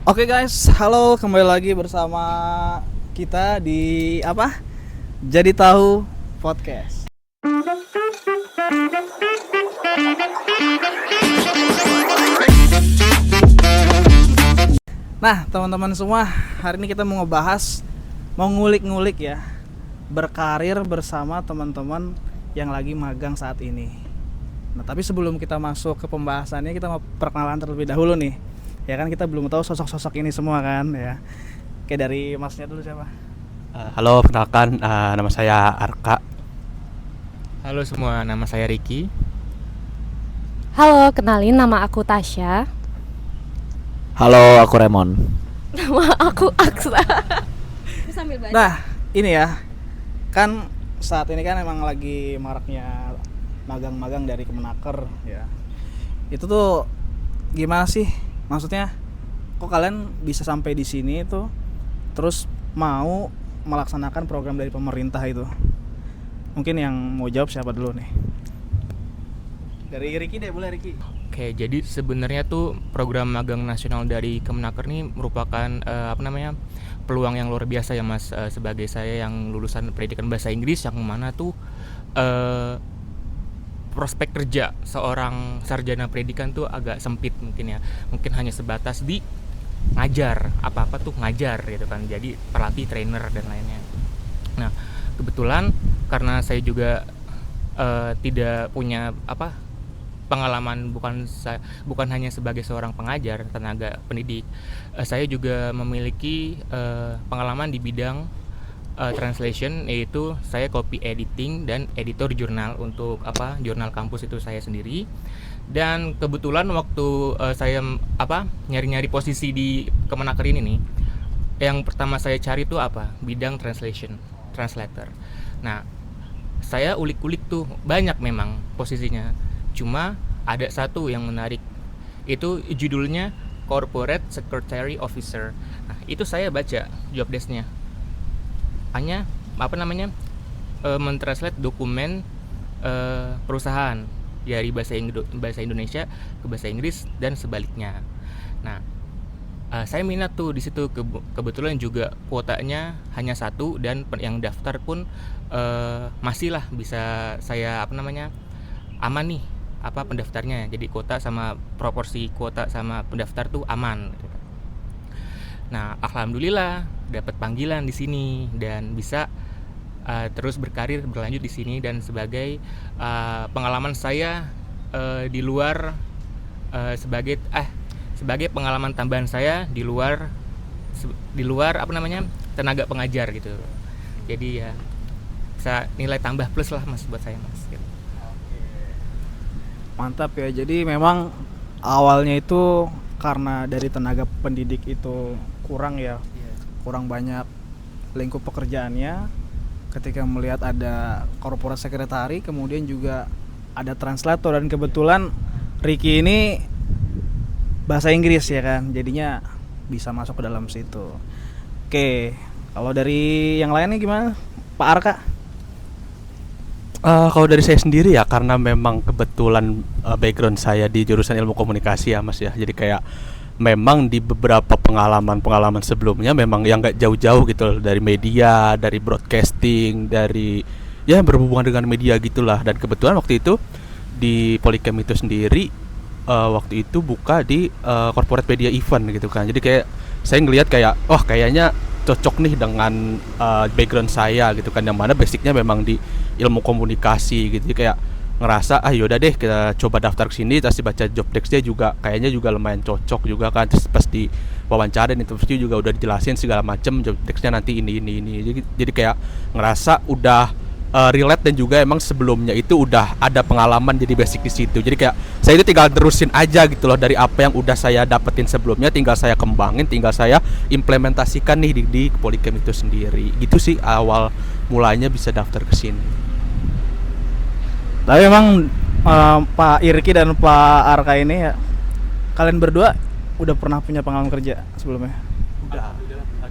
Oke guys, halo kembali lagi bersama kita di apa? Jadi tahu podcast. Nah, teman-teman semua, hari ini kita mau ngebahas, mau ngulik-ngulik ya, berkarir bersama teman-teman yang lagi magang saat ini. Nah, tapi sebelum kita masuk ke pembahasannya, kita mau perkenalan terlebih dahulu nih. Ya kan kita belum tahu sosok-sosok ini semua kan ya. Kayak dari masnya dulu siapa? Halo, perkenalkan nama saya Arka. Halo semua, nama saya Ricky. Halo, kenalin nama aku Tasya. Halo, aku Remon. Nama aku Aksa. Sambil baca. Nah, ini ya. Kan saat ini kan emang lagi maraknya magang-magang dari Kemenaker ya. Itu tuh gimana sih? Maksudnya kok kalian bisa sampai di sini tuh terus mau melaksanakan program dari pemerintah itu? Mungkin yang mau jawab siapa dulu nih? Dari Ricky deh, boleh Ricky. Oke, jadi sebenarnya tuh program magang nasional dari Kemenaker ini merupakan peluang yang luar biasa ya Mas, sebagai saya yang lulusan pendidikan bahasa Inggris yang mana tuh prospek kerja seorang sarjana pendidikan tuh agak sempit mungkin ya. Mungkin hanya sebatas di ngajar, apa-apa tuh ngajar gitu kan. Jadi pelatih, trainer dan lainnya. Nah, kebetulan karena saya juga tidak punya pengalaman, bukan hanya sebagai seorang pengajar, tenaga pendidik, saya juga memiliki pengalaman di bidang translation, yaitu saya copy editing dan editor jurnal untuk jurnal kampus itu saya sendiri. Dan kebetulan waktu saya nyari-nyari posisi di Kemenaker ini nih, yang pertama saya cari tuh bidang translator. Nah, saya ulik-ulik tuh banyak memang posisinya, cuma ada satu yang menarik, itu judulnya Corporate Secretary Officer. Nah, itu saya baca job desk-nya, hanya mentranslate dokumen perusahaan dari bahasa Indonesia ke bahasa Inggris dan sebaliknya. Nah, saya minat tuh di situ. Kebetulan juga kuotanya hanya satu dan yang daftar pun masih lah bisa saya aman nih pendaftarnya. Jadi kuota sama proporsi kuota sama pendaftar tuh aman. Nah, alhamdulillah dapat panggilan di sini dan bisa terus berlanjut di sini, dan sebagai pengalaman saya di luar sebagai pengalaman tambahan saya di luar tenaga pengajar gitu. Jadi ya bisa nilai tambah plus lah Mas buat saya Mas gitu. Mantap ya. Jadi memang awalnya itu karena dari tenaga pendidik itu kurang ya, kurang banyak lingkup pekerjaannya. Ketika melihat ada corporate secretary, kemudian juga ada translator, dan kebetulan Ricky ini bahasa Inggris ya kan, jadinya bisa masuk ke dalam situ. Oke, kalau dari yang lainnya gimana, Pak Arka? Kalau dari saya sendiri ya, karena memang kebetulan background saya di jurusan ilmu komunikasi ya Mas ya. Jadi kayak memang di beberapa pengalaman sebelumnya memang yang nggak jauh-jauh gitu loh, dari media, dari broadcasting, dari ya berhubungan dengan media gitulah. Dan kebetulan waktu itu di Polycam itu sendiri waktu itu buka di corporate media event gitu kan. Jadi kayak saya ngelihat kayak kayaknya cocok nih dengan background saya gitu kan, yang mana basicnya memang di ilmu komunikasi gitu. Jadi kayak ngerasa yaudah deh kita coba daftar ke sini. Terus dibaca job desk-nya juga kayaknya juga lumayan cocok juga kan. Terus pas di wawancara dan interview juga udah dijelasin segala macam job desk-nya nanti ini. Jadi kayak ngerasa udah relate, dan juga emang sebelumnya itu udah ada pengalaman jadi basic di situ. Jadi kayak saya itu tinggal terusin aja gitu loh, dari apa yang udah saya dapetin sebelumnya tinggal saya kembangin, tinggal saya implementasikan nih di Polycam itu sendiri. Gitu sih awal mulanya bisa daftar ke sini. Tapi memang Pak Irki dan Pak Arka ini ya, kalian berdua udah pernah punya pengalaman kerja sebelumnya? Udah.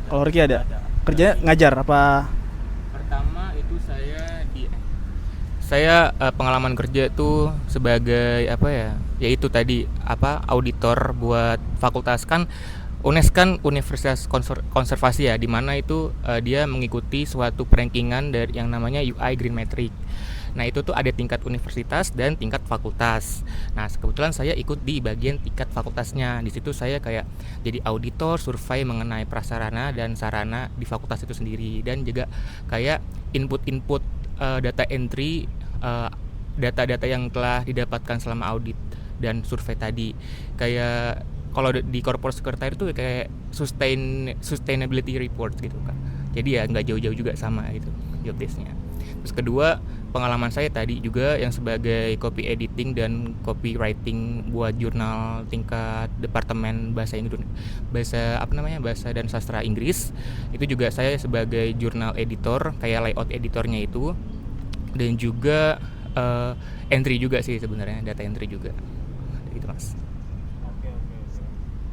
Kalau Irki ada? Kerjanya ngajar apa? Pertama itu saya pengalaman kerja itu sebagai yaitu tadi auditor buat fakultas kan. UNES kan Universitas Konservasi ya, di mana itu dia mengikuti suatu perankingan dari yang namanya UI Green Metric. Nah itu tuh ada tingkat universitas dan tingkat fakultas. Nah kebetulan saya ikut di bagian tingkat fakultasnya. Di situ saya kayak jadi auditor survei mengenai prasarana dan sarana di fakultas itu sendiri, dan juga kayak input data entry data-data yang telah didapatkan selama audit dan survei tadi. Kayak kalau di corporate secretary itu kayak sustainability report gitu kan. Jadi ya nggak jauh-jauh juga sama gitu job desk-nya. Terus kedua, pengalaman saya tadi juga yang sebagai copy editing dan copywriting buat jurnal tingkat departemen bahasa dan sastra Inggris. Itu juga saya sebagai jurnal editor, kayak layout editornya itu, dan juga entry juga sih sebenarnya, data entry juga. Gitu Mas.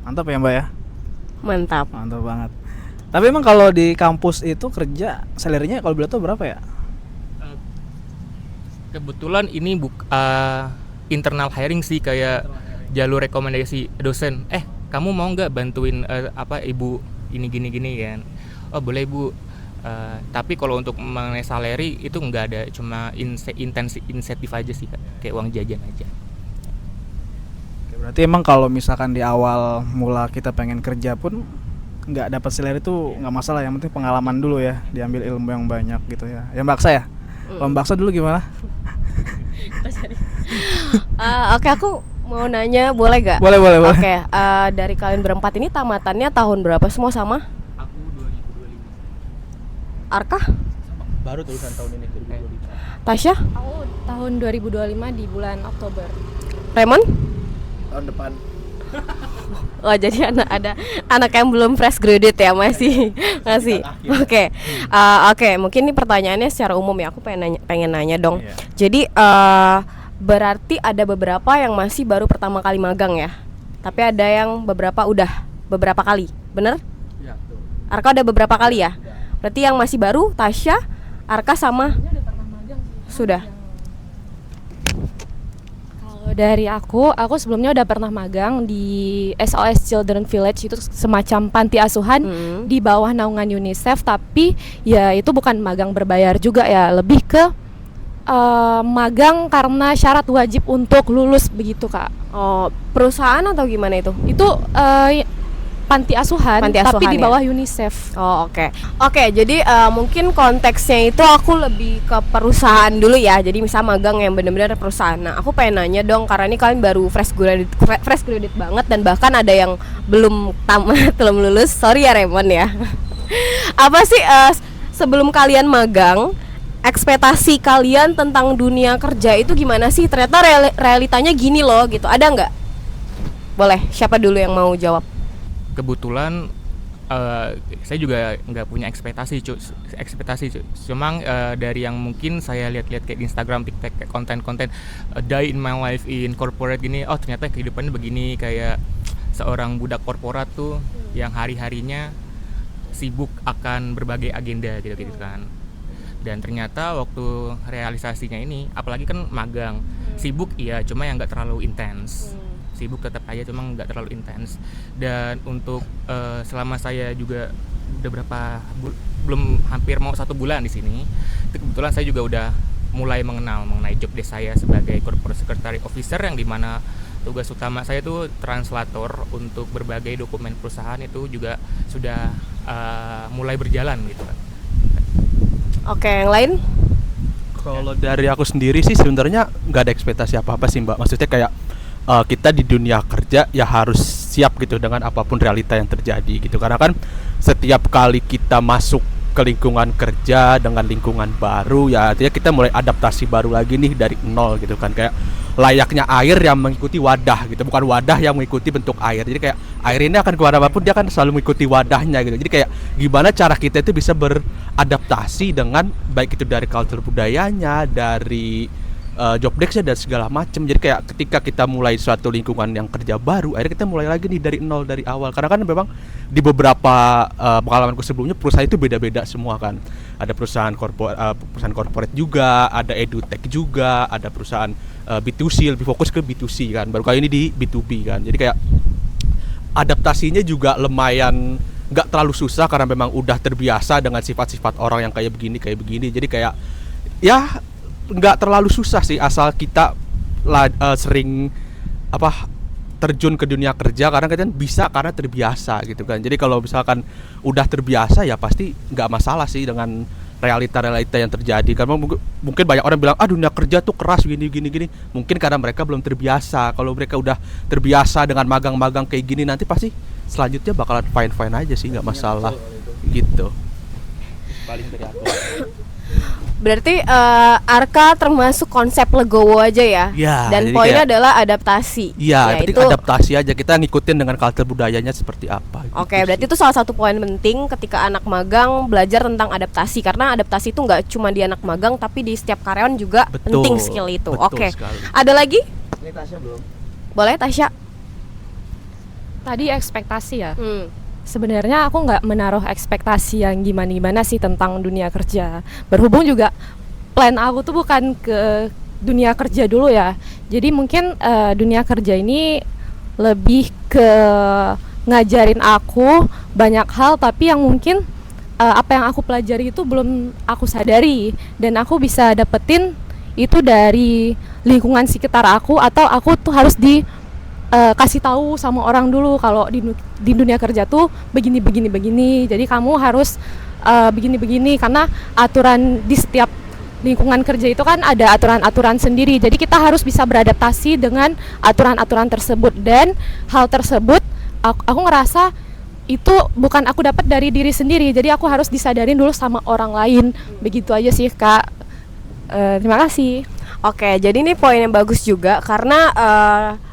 Mantap ya Mbak ya. Mantap. Mantap banget. Tapi emang kalau di kampus itu kerja salary-nya kalau boleh tahu berapa ya? Kebetulan ini internal hiring sih, kayak jalur rekomendasi dosen. Kamu mau nggak bantuin ibu ini gini kan? Oh boleh bu. Tapi kalau untuk mengenai salary itu nggak ada, cuma insentif aja sih Kak. Kayak uang jajan aja. Berarti emang kalau misalkan di awal mula kita pengen kerja pun nggak dapat salary itu nggak masalah, yang penting pengalaman dulu ya, diambil ilmu yang banyak gitu ya. Ya Mbak Aksa ya? Mbak Aksa dulu gimana? Oke, aku mau nanya, boleh gak? Boleh. Oke, dari kalian berempat ini tamatannya tahun berapa semua sama? Aku 2025. Arka? Baru tulisan tahun ini 2025. Tasya? Aku tahun 2025 di bulan Oktober. Raymond? Tahun depan. Oh, jadi ada anak yang belum fresh graduate ya, masih. Oke. Oke, mungkin ini pertanyaannya secara umum ya. Aku pengen nanya dong. Iya. Jadi berarti ada beberapa yang masih baru pertama kali magang ya. Tapi ada yang beberapa kali. Bener? Iya, betul. Arka udah beberapa kali ya? Berarti yang masih baru Tasya, Arka sama sudah. Kalau dari aku sebelumnya udah pernah magang di SOS Children Village, itu semacam panti asuhan di bawah naungan UNICEF, tapi ya itu bukan magang berbayar juga ya, lebih ke magang karena syarat wajib untuk lulus begitu Kak. Oh, perusahaan atau gimana itu? Itu panti asuhan tapi asuhan di ya? bawah UNICEF. Oh, oke. Jadi mungkin konteksnya itu aku lebih ke perusahaan dulu ya. Jadi misal magang yang benar-benar perusahaan. Nah, aku pengen nanya dong, karena ini kalian baru fresh graduate banget, dan bahkan ada yang belum tamat, belum lulus. Sorry ya Raymond ya. Apa sih sebelum kalian magang, ekspektasi kalian tentang dunia kerja itu gimana sih? Ternyata realitanya gini loh gitu. Ada nggak? Boleh, siapa dulu yang mau jawab? Kebetulan saya juga nggak punya ekspektasi. Cuma dari yang mungkin saya lihat-lihat kayak di Instagram, TikTok, kayak konten-konten day in my life in corporate gini. Oh ternyata kehidupannya begini, kayak seorang budak korporat tuh yang hari-harinya sibuk akan berbagai agenda gitu kan. Dan ternyata waktu realisasinya ini, apalagi kan magang, sibuk iya, cuma yang nggak terlalu intens. Sibuk tetap aja, cuma nggak terlalu intens. Dan untuk selama saya juga udah belum hampir mau 1 bulan di sini, itu kebetulan saya juga udah mulai mengenal mengenai job desk saya sebagai corporate secretary officer, yang dimana tugas utama saya itu translator untuk berbagai dokumen perusahaan. Itu juga sudah mulai berjalan gitu kan. Oke, yang lain? Kalau dari aku sendiri sih sebenarnya nggak ada ekspektasi apa-apa sih Mbak. Maksudnya kayak kita di dunia kerja ya harus siap gitu dengan apapun realita yang terjadi gitu. Karena kan setiap kali kita masuk ke lingkungan kerja dengan lingkungan baru, ya artinya kita mulai adaptasi baru lagi nih dari nol gitu kan. Kayak layaknya air yang mengikuti wadah gitu, bukan wadah yang mengikuti bentuk air. Jadi kayak air ini akan kemanapun dia akan selalu mengikuti wadahnya gitu. Jadi kayak gimana cara kita itu bisa beradaptasi dengan baik itu dari kultur budayanya, dari job desk dan segala macam. Jadi kayak ketika kita mulai suatu lingkungan yang kerja baru, akhirnya kita mulai lagi nih dari nol, dari awal. Karena kan memang di beberapa pengalamanku sebelumnya perusahaan itu beda-beda semua kan. Ada perusahaan corporate juga, ada edutech juga, ada perusahaan B2C, lebih fokus ke B2C kan. Baru kali ini di B2B kan. Jadi kayak adaptasinya juga lumayan nggak terlalu susah karena memang udah terbiasa dengan sifat-sifat orang yang kayak begini. Jadi kayak ya nggak terlalu susah sih asal kita sering terjun ke dunia kerja, karena kita bisa karena terbiasa gitu kan. Jadi kalau misalkan udah terbiasa ya pasti nggak masalah sih dengan realita-realita yang terjadi. Karena mungkin banyak orang bilang dunia kerja tuh keras gini. Mungkin karena mereka belum terbiasa. Kalau mereka udah terbiasa dengan magang-magang kayak gini, nanti pasti selanjutnya bakalan fine aja sih, nggak masalah gitu. Paling dari aku. Berarti Arka termasuk konsep legowo aja ya? Ya, dan jadi poinnya kayak- adalah adaptasi. Iya, yang penting Yaitu- adaptasi aja. Kita ngikutin dengan culture budayanya seperti apa. Oke, gitu berarti sih. itu salah satu poin penting ketika anak magang belajar tentang adaptasi, karena adaptasi itu nggak cuma di anak magang tapi di setiap karyawan juga Betul, penting skill itu. betul Oke, sekali. ada lagi? Ini Tasya belum. Boleh Tasya? Tadi ekspektasi ya. Sebenarnya Sebenarnya aku nggak menaruh ekspektasi yang gimana sih tentang dunia kerja. Berhubung juga plan aku tuh bukan ke dunia kerja dulu ya. Jadi mungkin dunia kerja ini lebih ke ngajarin aku banyak hal, tapi yang mungkin apa yang aku pelajari itu belum aku sadari, dan aku bisa dapetin itu dari lingkungan sekitar aku, atau aku tuh harus kasih tahu sama orang dulu kalau di dunia kerja tuh begini. Jadi kamu harus begini karena aturan di setiap lingkungan kerja itu kan ada aturan-aturan sendiri. Jadi kita harus bisa beradaptasi dengan aturan-aturan tersebut, dan hal tersebut aku ngerasa itu bukan aku dapat dari diri sendiri. Jadi aku harus disadarin dulu sama orang lain. Begitu aja sih, Kak. Terima kasih. Oke, jadi ini poin yang bagus juga karena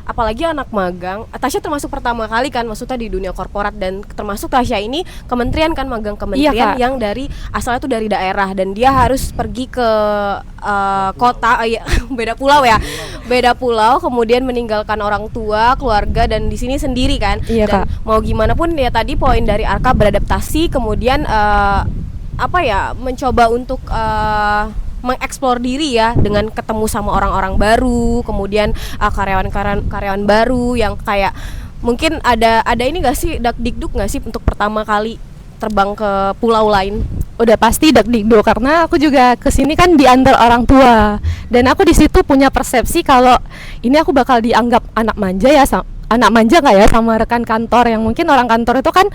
apalagi anak magang. Tasya termasuk pertama kali kan maksudnya di dunia korporat, dan termasuk Tasya ini kementerian kan, magang kementerian Iya, Kak. yang dari asalnya tuh dari daerah, dan dia harus pergi ke kota beda pulau ya. Beda pulau, kemudian meninggalkan orang tua, keluarga, dan di sini sendiri kan. Iya, Dan Kak. mau gimana pun ya tadi poin dari Arka beradaptasi, kemudian mencoba untuk mengeksplor diri ya dengan ketemu sama orang-orang baru, kemudian karyawan baru yang kayak mungkin ada ini gak sih dak-dikduk gak sih untuk pertama kali terbang ke pulau lain? Udah pasti dak-dikduk, karena aku juga kesini kan diantar orang tua, dan aku di situ punya persepsi kalau ini aku bakal dianggap anak manja nggak ya sama rekan kantor, yang mungkin orang kantor itu kan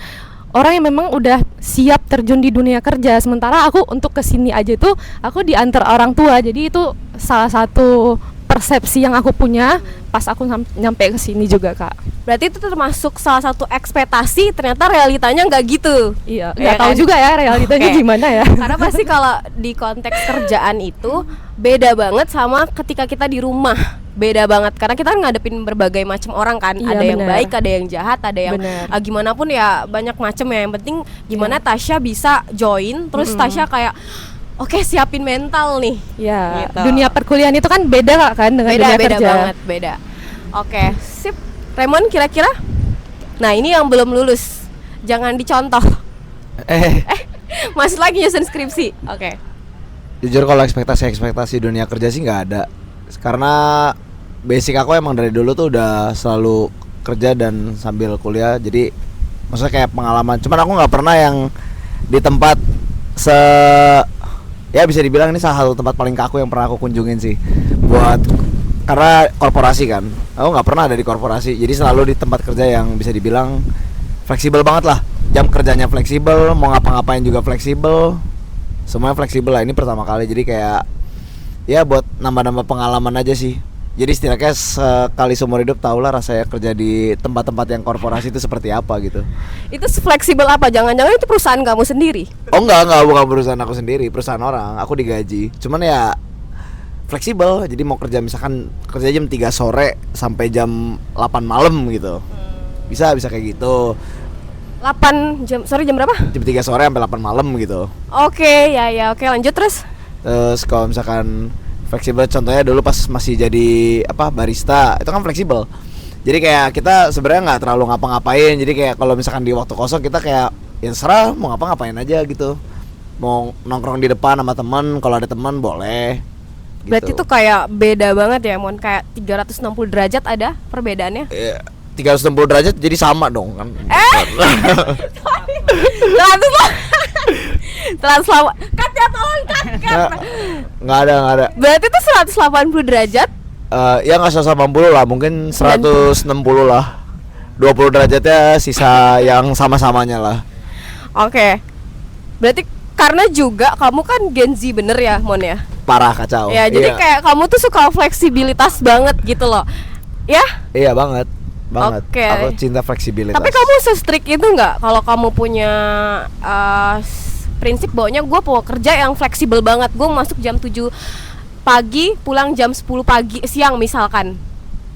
orang yang memang udah siap terjun di dunia kerja, sementara aku untuk kesini aja tuh aku diantar orang tua. Jadi itu salah satu persepsi yang aku punya pas aku nyampe ke sini juga, Kak. Berarti itu termasuk salah satu ekspektasi, ternyata realitanya nggak gitu. Iya, Iya nggak tahu kan? juga ya realitanya Oke. gimana ya. Karena pasti kalau di konteks kerjaan itu beda banget sama ketika kita di rumah. Beda banget karena kita kan ngadepin berbagai macam orang kan. Iya, Ada yang benar. baik, ada yang jahat, ada yang Benar. gimana pun ya, banyak macam ya. Yang penting gimana Iya. Tasya bisa join, terus Tasya kayak oke, siapin mental nih. Ya, Gitu. dunia perkuliahan itu kan beda kan dengan dunia Beda kerja. banget, beda. Oke, sip. Raymond kira-kira? Nah, ini yang belum lulus. Jangan dicontoh. Masih lagi nyusun skripsi. Oke. Jujur kalau ekspektasi dunia kerja sih nggak ada. Karena basic aku emang dari dulu tuh udah selalu kerja dan sambil kuliah. Jadi maksudnya kayak pengalaman. Cuman aku nggak pernah yang di tempat ya bisa dibilang ini salah satu tempat paling kaku yang pernah aku kunjungin sih. Karena korporasi kan. Aku nggak pernah ada di korporasi. Jadi selalu di tempat kerja yang bisa dibilang fleksibel banget lah. Jam kerjanya fleksibel, mau ngapa-ngapain juga fleksibel. Semuanya fleksibel lah. Ini pertama kali, jadi kayak ya buat nambah-nambah pengalaman aja sih. Jadi setidaknya sekali seumur hidup tau lah rasanya kerja di tempat-tempat yang korporasi itu seperti apa gitu. Itu fleksibel apa? Jangan-jangan itu perusahaan kamu sendiri? Oh enggak, bukan perusahaan aku sendiri, perusahaan orang, aku digaji. Cuman ya fleksibel, jadi mau kerja misalkan kerja jam 3 sore sampai jam 8 malam gitu. Bisa kayak gitu. 8 jam, sorry jam berapa? Jam 3 sore sampai 8 malam gitu. Oke, ya, oke, lanjut terus. Terus kalau misalkan fleksibel, contohnya dulu pas masih jadi barista, itu kan fleksibel. Jadi kayak kita sebenarnya nggak terlalu ngapa-ngapain. Jadi kayak kalau misalkan di waktu kosong kita kayak ya serah mau ngapa-ngapain aja gitu. Mau nongkrong di depan sama teman, kalau ada teman boleh. Gitu. Berarti tuh kayak beda banget ya, Mon. Kayak 360 derajat ada perbedaannya. 360 derajat jadi sama dong kan. Translama. Cut ya, tolong cut. Nggak ada. Berarti itu 180 derajat. Ya nggak 180 lah, mungkin 160 lah. 20 derajatnya sisa yang sama-samanya lah. Oke. Berarti karena juga kamu kan Gen Z bener ya, Mon ya? Parah, kacau. Ya, jadi kayak kamu tuh suka fleksibilitas banget gitu loh. Ya? Iya banget. Oke. Aku cinta fleksibilitas. Tapi kamu se-strict itu nggak kalau kamu punya prinsip bahwanya gue mau kerja yang fleksibel banget. Gue masuk jam 7 pagi, pulang jam 10 pagi siang misalkan.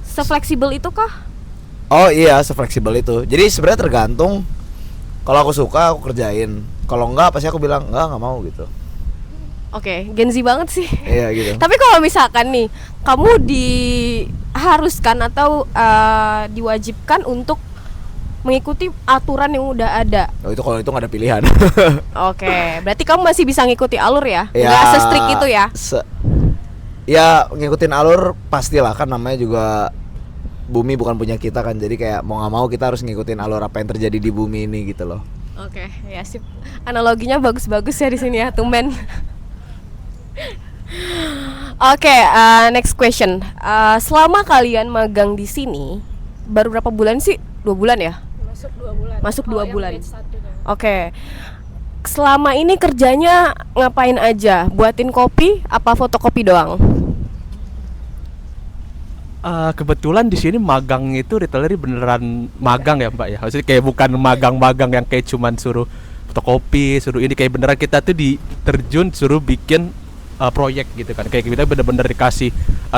Se-fleksibel itu kah? Oh iya, se-fleksibel itu. Jadi sebenarnya tergantung. Kalau aku suka aku kerjain. Kalau enggak pasti aku bilang enggak mau gitu. Oke, Gen Z banget sih. Iya gitu. Tapi kalau misalkan nih, kamu diharuskan atau diwajibkan untuk mengikuti aturan yang udah ada. Oh itu kalau itu nggak ada pilihan. Oke, berarti kamu masih bisa ngikuti alur ya? Ya, Nggak se-strict itu ya? Ya ngikutin alur pastilah, kan namanya juga bumi bukan punya kita kan. Jadi kayak mau nggak mau kita harus ngikutin alur apa yang terjadi di bumi ini gitu loh. Oke, ya sip. Analoginya bagus-bagus ya di sini ya, tumen. Oke, next question. Selama kalian magang di sini, baru berapa bulan sih? 2 bulan ya? Masuk 2 bulan. Oke. Selama ini kerjanya ngapain aja? Buatin kopi, apa fotokopi doang? Kebetulan di sini magang itu retailer beneran magang ya Mbak ya. Maksudnya kayak bukan magang-magang yang kayak cuman suruh fotokopi, suruh ini, kayak beneran kita tuh diterjun suruh bikin proyek gitu kan. Kayak kita bener-bener dikasih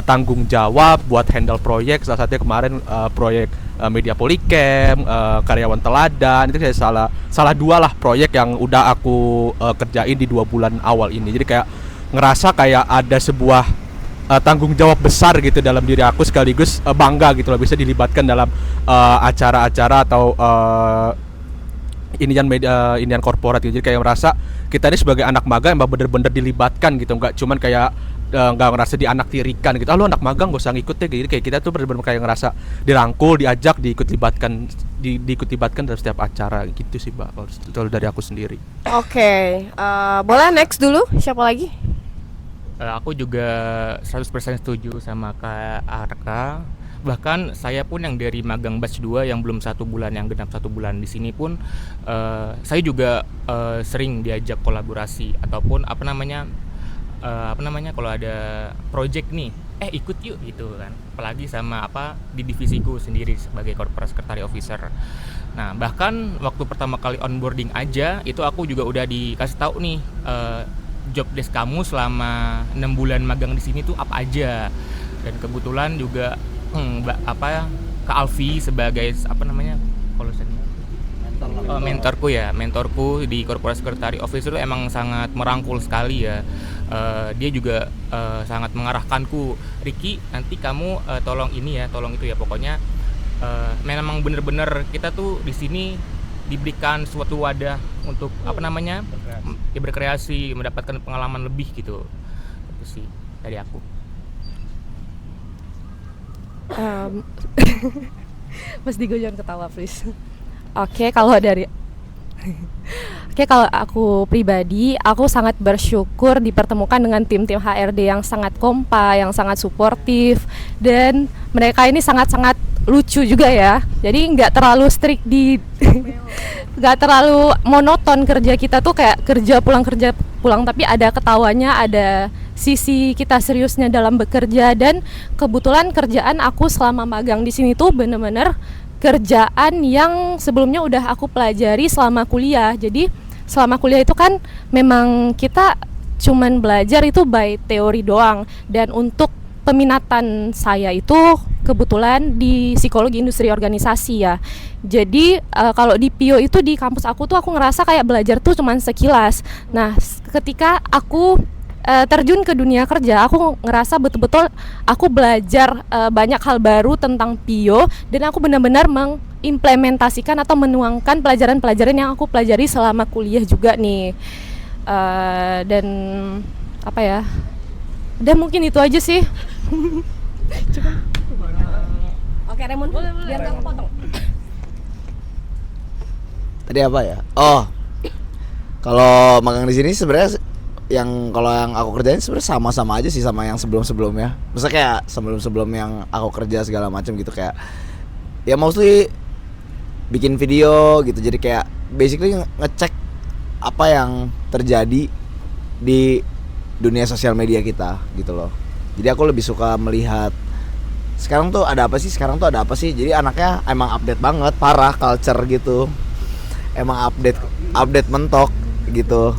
tanggung jawab buat handle proyek. Salah satunya kemarin proyek Media Polycam, karyawan teladan. Itu kayak salah 2 lah proyek yang udah aku kerjain di 2 bulan awal ini. Jadi kayak ngerasa kayak ada sebuah tanggung jawab besar gitu dalam diri aku, sekaligus bangga gitu loh bisa dilibatkan dalam acara-acara atau inian korporat gitu. Jadi kayak merasa kita ini sebagai anak magang emang bener-bener dilibatkan gitu, nggak cuman kayak nggak ngerasa dianaktirikan gitu. Lu anak magang gak usah ngikut deh. Jadi kayak kita tuh bener-bener kayak ngerasa dirangkul, diajak, diikut libatkan dalam setiap acara gitu sih Mbak, kalau dari aku sendiri. Oke, boleh next dulu. Siapa lagi? Aku juga 100% setuju sama Kak Arka. Bahkan saya pun yang dari magang batch 2 yang belum 1 bulan, yang genap 1 bulan di sini pun saya juga sering diajak kolaborasi ataupun apa namanya kalau ada project nih, ikut yuk gitu kan. Apalagi sama di divisiku sendiri sebagai corporate secretary officer. Nah, bahkan waktu pertama kali onboarding aja itu aku juga udah dikasih tahu nih job desk kamu selama 6 bulan magang di sini tuh apa aja. Dan kebetulan juga Kak Alfi sebagai mentorku di corporate secretary office itu emang sangat merangkul sekali ya. Dia juga sangat mengarahkanku, Ricky nanti kamu tolong ini ya, tolong itu ya. Pokoknya memang bener-bener kita tuh di sini diberikan suatu wadah untuk berkreasi, mendapatkan pengalaman lebih gitu. Itu sih dari aku. Mas Digo jangan ketawa please. Oke, kalau aku pribadi, aku sangat bersyukur dipertemukan dengan tim-tim HRD yang sangat kompak, yang sangat suportif, dan mereka ini sangat-sangat lucu juga ya. Jadi nggak terlalu strict nggak terlalu monoton kerja kita tuh, kayak kerja pulang, tapi ada ketawanya, ada sisi kita seriusnya dalam bekerja. Dan kebetulan kerjaan aku selama magang di sini tuh bener-bener kerjaan yang sebelumnya udah aku pelajari selama kuliah. Jadi selama kuliah itu kan memang kita cuman belajar itu by teori doang. Dan untuk peminatan saya itu kebetulan di psikologi industri organisasi ya. Jadi kalau di PIO itu di kampus aku tuh aku ngerasa kayak belajar tuh cuman sekilas. Nah, ketika aku terjun ke dunia kerja, aku ngerasa betul-betul aku belajar banyak hal baru tentang PIO, dan aku benar-benar mengimplementasikan atau menuangkan pelajaran-pelajaran yang aku pelajari selama kuliah juga nih. Dan apa ya? Dan mungkin itu aja sih. Oke, Raymond, biar nggak kepotong. Tadi apa ya? Oh, kalau magang di sini sebenarnya kalau yang aku kerjain sebenarnya sama-sama aja sih sama yang sebelum-sebelumnya. Maksudnya kayak sebelum-sebelum yang aku kerja segala macam gitu, kayak ya mostly bikin video gitu. Jadi kayak basically ngecek apa yang terjadi di dunia sosial media kita gitu loh. Jadi aku lebih suka melihat sekarang tuh ada apa sih. Jadi anaknya emang update banget, parah culture gitu. Emang update mentok gitu.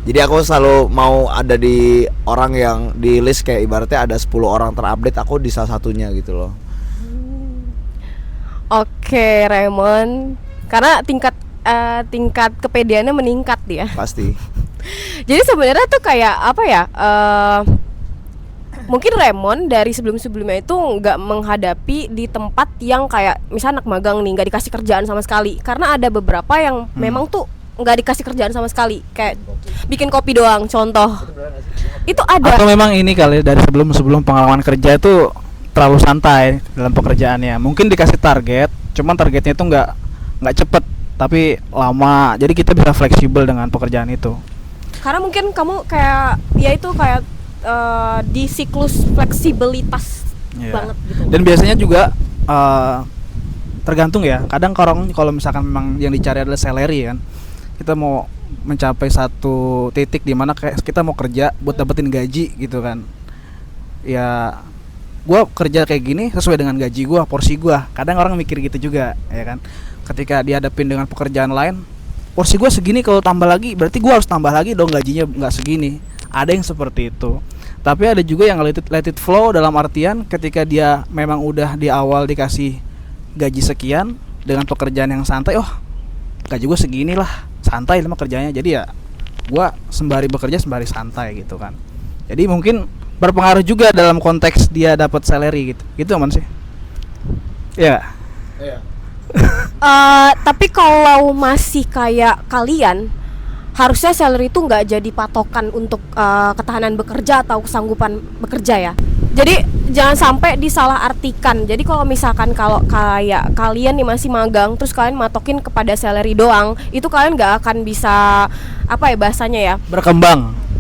Jadi aku selalu mau ada di orang yang di list, kayak ibaratnya ada 10 orang terupdate, aku di salah satunya gitu loh. Oke, Raymond. Karena tingkat kepedeannya meningkat dia. Pasti. Jadi sebenarnya tuh kayak apa ya? Mungkin Raymond dari sebelum-sebelumnya itu nggak menghadapi di tempat yang kayak misalnya anak magang nih nggak dikasih kerjaan sama sekali. Karena ada beberapa yang memang tuh nggak dikasih kerjaan sama sekali, kayak bikin kopi doang contoh. Itu ada. Atau memang ini kali dari sebelum pengalaman kerja itu terlalu santai dalam pekerjaannya. Mungkin dikasih target, cuman targetnya itu nggak cepet tapi lama. Jadi kita bisa fleksibel dengan pekerjaan itu. Karena mungkin kamu kayak ya itu kayak di siklus fleksibilitas banget gitu. Dan biasanya juga tergantung ya. Kadang kalau misalkan memang yang dicari adalah salary kan, kita mau mencapai satu titik di mana kayak kita mau kerja buat dapetin gaji gitu kan. Ya gue kerja kayak gini sesuai dengan gaji gue, porsi gue. Kadang orang mikir gitu juga ya kan. Ketika dihadapin dengan pekerjaan lain, porsi gue segini, kalau tambah lagi berarti gue harus tambah lagi dong, gajinya nggak segini. Ada yang seperti itu. Tapi ada juga yang let it flow, dalam artian ketika dia memang udah di awal dikasih gaji sekian dengan pekerjaan yang santai, oh gaji gue segini lah, santai sama kerjanya. Jadi ya gue sembari bekerja sembari santai gitu kan. Jadi mungkin berpengaruh juga dalam konteks dia dapat salary gitu. Gitu aman sih. Iya. Tapi kalau masih kayak kalian, harusnya salary itu nggak jadi patokan untuk ketahanan bekerja atau kesanggupan bekerja ya. Jadi jangan sampai disalahartikan. Jadi kalau misalkan kalau kayak kalian nih masih magang, terus kalian matokin kepada salary doang, itu kalian nggak akan bisa apa ya bahasanya ya?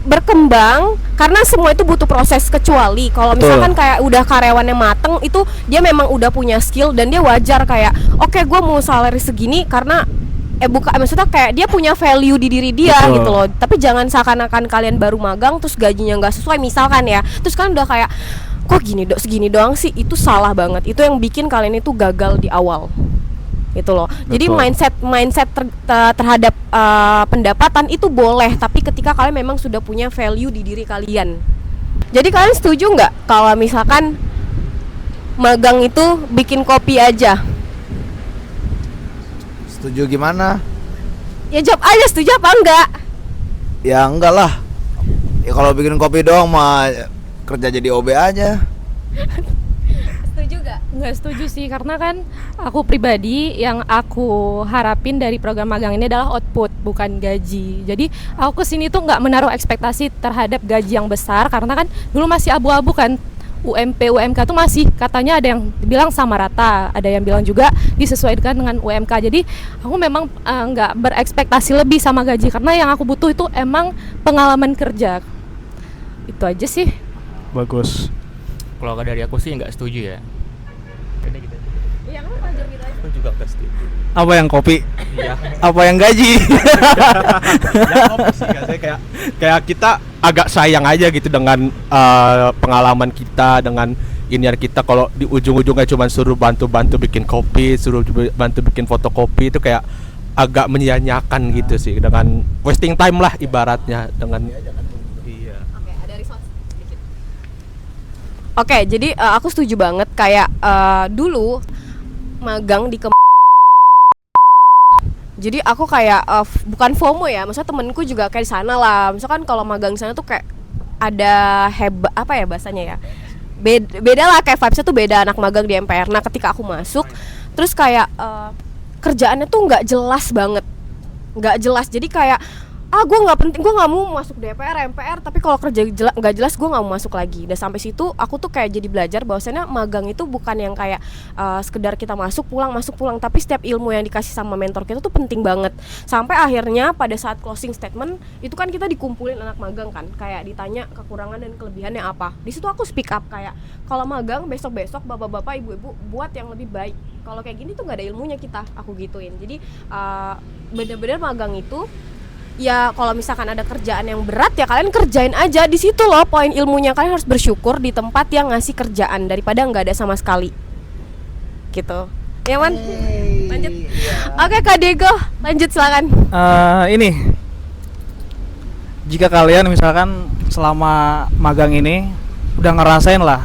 Berkembang karena semua itu butuh proses. Kecuali kalau misalkan kayak udah karyawannya mateng, itu dia memang udah punya skill dan dia wajar kayak oke, gue mau salary segini karena maksudnya kayak dia punya value di diri dia. Betul. Gitu loh. Tapi jangan seakan-akan kalian baru magang terus gajinya nggak sesuai misalkan ya, terus kalian udah kayak kok segini doang sih. Itu salah banget. Itu yang bikin kalian itu gagal di awal gitu loh. Betul. Jadi mindset terhadap pendapatan itu boleh, tapi ketika kalian memang sudah punya value di diri kalian. Jadi kalian setuju nggak kalau misalkan magang itu bikin kopi aja? Setuju gimana? Ya jawab aja, setuju apa enggak? Ya enggak lah. Ya kalau bikin kopi doang mah kerja jadi OB aja. Setuju gak? Nggak setuju sih, karena kan aku pribadi yang aku harapin dari program magang ini adalah output, bukan gaji. Jadi aku kesini tuh nggak menaruh ekspektasi terhadap gaji yang besar, karena kan dulu masih abu-abu kan. UMP, UMK tuh masih katanya ada yang bilang sama rata, ada yang bilang juga disesuaikan dengan UMK. Jadi aku memang nggak berekspektasi lebih sama gaji, karena yang aku butuh itu emang pengalaman kerja. Itu aja sih. Bagus. Kalau dari aku sih nggak setuju ya. Iya, kamu pelajar gitu aja. Aku juga nggak setuju. Apa yang kopi? Iya. Apa yang gaji? Ya kopi sih, kayak kita agak sayang aja gitu dengan pengalaman kita, dengan inian kita. Kalau di ujung-ujungnya cuma suruh bantu-bantu bikin kopi, suruh bantu bikin fotokopi, itu kayak agak menyia-nyiakan gitu sih, dengan wasting time lah ibaratnya dengan. Iya. Oke, ada resource sedikit. Oke, jadi aku setuju banget kayak dulu magang di jadi aku kayak bukan FOMO ya, maksudnya temenku juga kayak di sana lah. Misalkan kalau magang di sana tuh kayak ada apa ya bahasanya ya, beda lah, kayak vibesnya tuh beda anak magang di MPR. Nah ketika aku masuk, terus kayak kerjaannya tuh nggak jelas banget, nggak jelas. Jadi kayak gue nggak penting, gue nggak mau masuk DPR MPR, tapi kalau kerja nggak jelas gue nggak mau masuk lagi. Dan sampai situ aku tuh kayak jadi belajar bahwasannya magang itu bukan yang kayak sekedar kita masuk pulang, tapi setiap ilmu yang dikasih sama mentor kita tuh penting banget. Sampai akhirnya pada saat closing statement itu kan kita dikumpulin anak magang kan, kayak ditanya kekurangan dan kelebihannya apa. Di situ aku speak up kayak kalau magang besok bapak-bapak ibu-ibu buat yang lebih baik. Kalau kayak gini tuh nggak ada ilmunya kita, aku gituin. Jadi benar-benar magang itu ya kalau misalkan ada kerjaan yang berat ya kalian kerjain aja. Di situ loh poin ilmunya, kalian harus bersyukur di tempat yang ngasih kerjaan daripada nggak ada sama sekali gitu ya Man. Lanjut. Oke Kak Diego, lanjut silakan. Ini jika kalian misalkan selama magang ini udah ngerasain lah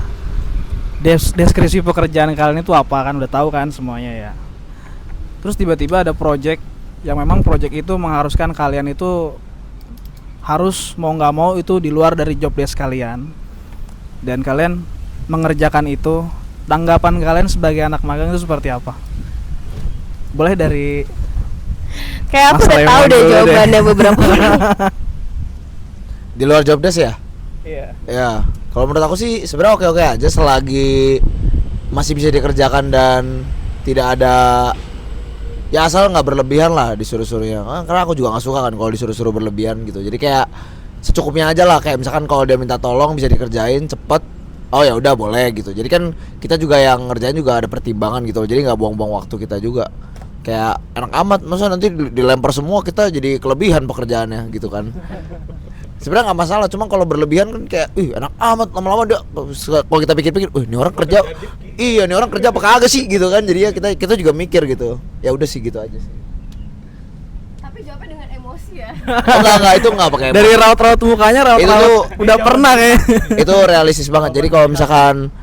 deskripsi pekerjaan kalian itu apa, kan udah tahu kan semuanya ya. Terus tiba-tiba ada project yang memang project itu mengharuskan kalian itu harus mau nggak mau itu di luar dari job desk kalian, dan kalian mengerjakan itu. Tanggapan kalian sebagai anak magang itu seperti apa? Boleh dari kayak aku Mas udah Leman tahu deh dulu jawabannya beberapa orang. Di luar job desk ya? Iya. Ya, kalau menurut aku sih sebenarnya oke-oke aja selagi masih bisa dikerjakan dan tidak ada, ya asal nggak berlebihan lah disuruh-suruhnya. Karena aku juga nggak suka kan kalau disuruh-suruh berlebihan gitu. Jadi kayak secukupnya aja lah. Kayak misalkan kalau dia minta tolong bisa dikerjain cepet, oh ya udah boleh gitu. Jadi kan kita juga yang ngerjain juga ada pertimbangan gitu. Jadi nggak buang-buang waktu kita juga. Kayak enak amat, masa nanti dilempar semua kita jadi kelebihan pekerjaannya gitu kan. Sebenarnya nggak masalah, cuma kalau berlebihan kan kayak, enak amat, lama-lama dia kalau kita pikir-pikir, ini orang kerja, ini orang kerja apa kagak sih gitu kan. Jadi ya kita juga mikir gitu. Ya udah sih gitu aja sih. Tapi jawabnya dengan emosi ya. Oh, enggak itu enggak pakai Dari raut-raut mukanya Itu tuh udah pernah kayak. itu realistis banget. Jadi kalau misalkan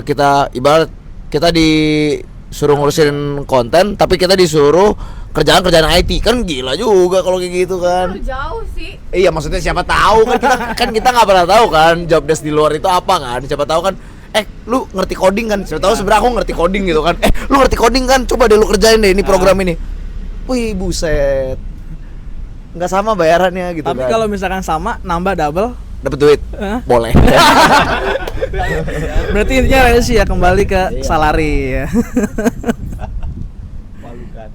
kita ibarat kita disuruh ngurusin konten tapi kita disuruh kerjaan IT, kan gila juga kalau kayak gitu kan. Jauh sih. Iya, maksudnya siapa tahu kan kita nggak pernah tahu kan job desk di luar itu apa kan. Siapa tahu kan lu ngerti coding kan. Siapa tahu sebenarnya aku ngerti coding gitu kan. Lu ngerti coding kan, coba deh lu kerjain deh ini program ini. Wih, buset. Nggak sama bayarannya gitu. Tapi kan. kalau misalkan sama nambah double, Dapat duit, boleh. berarti intinya relasi ya, kembali ke salary ya.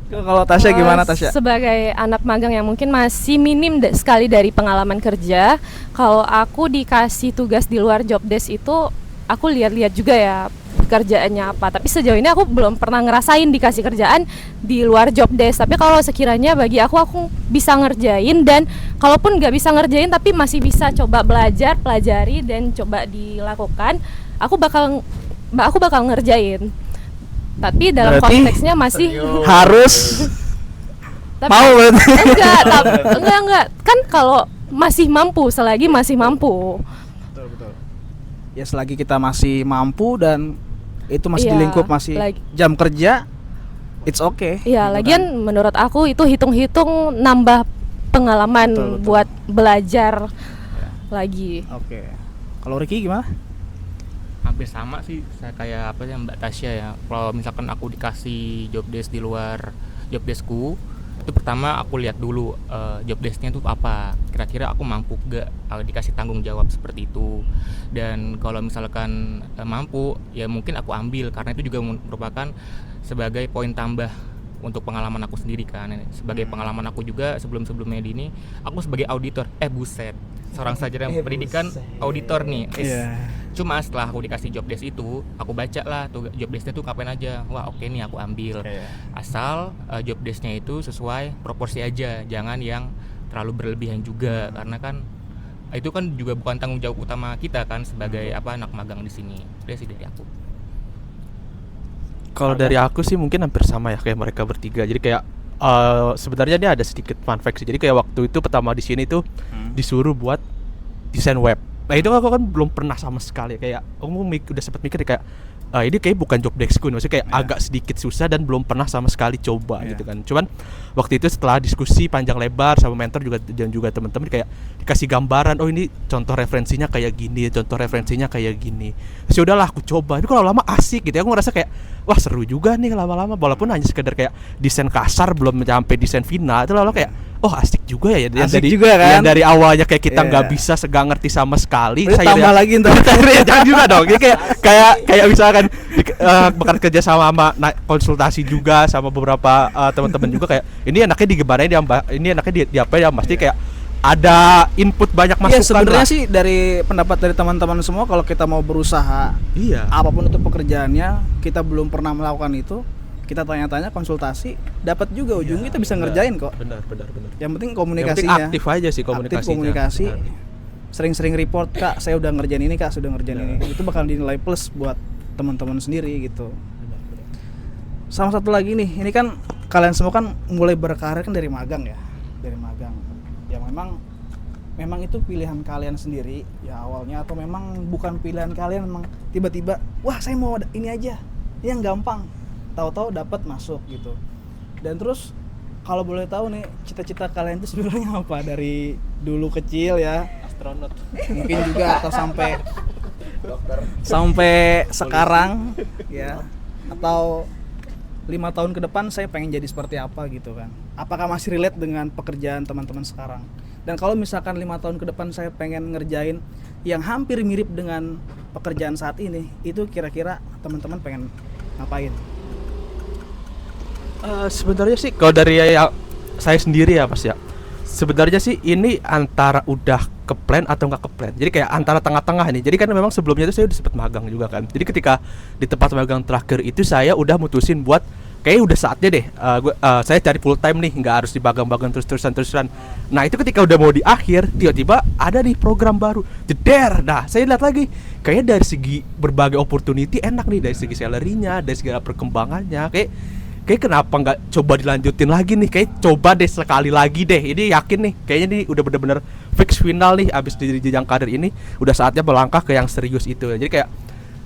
Kalau Tasya gimana Tasya? Sebagai anak magang yang mungkin masih minim sekali dari pengalaman kerja, kalau aku dikasih tugas di luar job desk itu aku lihat-lihat juga ya pekerjaannya apa. Tapi sejauh ini aku belum pernah ngerasain dikasih kerjaan di luar job desk. Tapi kalau sekiranya bagi aku bisa ngerjain, dan kalaupun nggak bisa ngerjain tapi masih bisa coba pelajari dan coba dilakukan, aku bakal ngerjain. Tapi dalam Berarti konteksnya masih harus tapi, mau berarti. enggak kan kalau selagi masih mampu. Betul. Ya selagi kita masih mampu dan itu masih di Iya, lingkup masih jam kerja, it's okay. Iya, gitu lagian kan. menurut aku itu hitung-hitung nambah pengalaman Betul. buat belajar lagi. Oke. Kalau Ricky gimana? Hampir sama sih, saya kayak apa ya Mbak Tasya ya. Kalau misalkan aku dikasih job desk di luar job deskku, itu pertama aku lihat dulu job desknya itu apa, kira-kira aku mampu gak dikasih tanggung jawab seperti itu. Dan kalau misalkan mampu, ya mungkin aku ambil, karena itu juga merupakan sebagai poin tambah untuk pengalaman aku sendiri kan. Sebagai pengalaman aku juga sebelum-sebelumnya di ini, aku sebagai auditor, buset, seorang sarjana pendidikan auditor nih. Cuma setelah aku dikasih job desk itu, aku baca lah tuh job desknya tuh ngapain aja. Wah oke nih aku ambil. Asal job desknya itu sesuai proporsi aja, jangan yang terlalu berlebihan juga, karena kan itu kan juga bukan tanggung jawab utama kita kan sebagai anak magang di sini. Udah sih dari aku. Kalau dari aku sih mungkin hampir sama ya kayak mereka bertiga. Jadi kayak sebenarnya dia ada sedikit fun fact sih. Jadi kayak waktu itu pertama di sini tuh disuruh buat desain web. Nah itu aku kan belum pernah sama sekali, kayak aku udah sempat mikir kayak ini kayak bukan job deskku, maksudnya kayak agak sedikit susah dan belum pernah sama sekali coba gitu kan. Cuman waktu itu setelah diskusi panjang lebar sama mentor juga teman-teman kayak dikasih gambaran, oh ini contoh referensinya kayak gini, contoh referensinya kayak gini. Terus udahlah aku coba. Tapi kalau lama asik gitu ya, aku ngerasa kayak wah seru juga nih lama-lama, walaupun hanya sekedar kayak desain kasar belum sampai desain final. Itu lalu kayak oh asik juga ya yang Asik dari juga kan? yang dari awalnya kayak kita Iya. nggak bisa nggak ngerti sama sekali. Berarti tambah lihat- lagi ntar. Ya, jangan juga dong. Jadi kayak misalkan bekerja kerja sama konsultasi juga sama beberapa teman-teman juga kayak ini anaknya digimanain ini anaknya diapain ya pasti kayak ada input banyak Iya masukan sebenarnya lah. sih dari pendapat dari teman-teman semua kalau kita mau berusaha Iya. apapun itu pekerjaannya kita belum pernah melakukan itu kita tanya-tanya konsultasi dapat juga ujungnya kita bisa ngerjain kok. Benar. Yang penting Yang penting komunikasinya. aktif aja sih Aktif komunikasinya. komunikasi. Benar. Sering-sering report kak saya udah ngerjain ini kak sudah ngerjain ini itu bakal dinilai plus buat teman-teman sendiri gitu. Sama satu lagi nih ini kan kalian semua kan mulai berkarir kan dari magang ya ya memang itu pilihan kalian sendiri ya awalnya atau memang bukan pilihan kalian memang tiba-tiba wah saya mau ini aja yang gampang tahu-tahu dapat masuk gitu. Dan terus kalau boleh tahu nih cita-cita kalian itu sebenarnya apa dari dulu kecil ya Astronot. mungkin juga atau sampai sekarang ya atau 5 tahun ke depan saya pengen jadi seperti apa gitu kan, apakah masih relate dengan pekerjaan teman-teman sekarang, dan kalau misalkan 5 tahun ke depan saya pengen ngerjain yang hampir mirip dengan pekerjaan saat ini itu kira-kira teman-teman pengen ngapain? Sebenarnya sih kalau dari saya sendiri ya Mas ya. Sebenarnya sih ini antara udah ke plan atau nggak ke plan. Jadi kayak antara tengah-tengah nih. Jadi kan memang sebelumnya itu saya udah sempat magang juga kan. Jadi ketika di tempat magang terakhir itu saya udah mutusin buat kayak udah saatnya deh saya cari full time nih, nggak harus dibagang-bagang terus-terusan. Nah itu ketika udah mau di akhir tiba-tiba ada nih program baru jeder. Nah saya lihat lagi kayaknya dari segi berbagai opportunity enak nih, dari segi salary-nya, dari segala perkembangannya kayak kenapa nggak coba dilanjutin lagi nih, kayak coba deh sekali lagi deh, ini yakin nih kayaknya nih udah bener-bener fix final nih abis di jenjang karir ini udah saatnya melangkah ke yang serius itu. Jadi kayak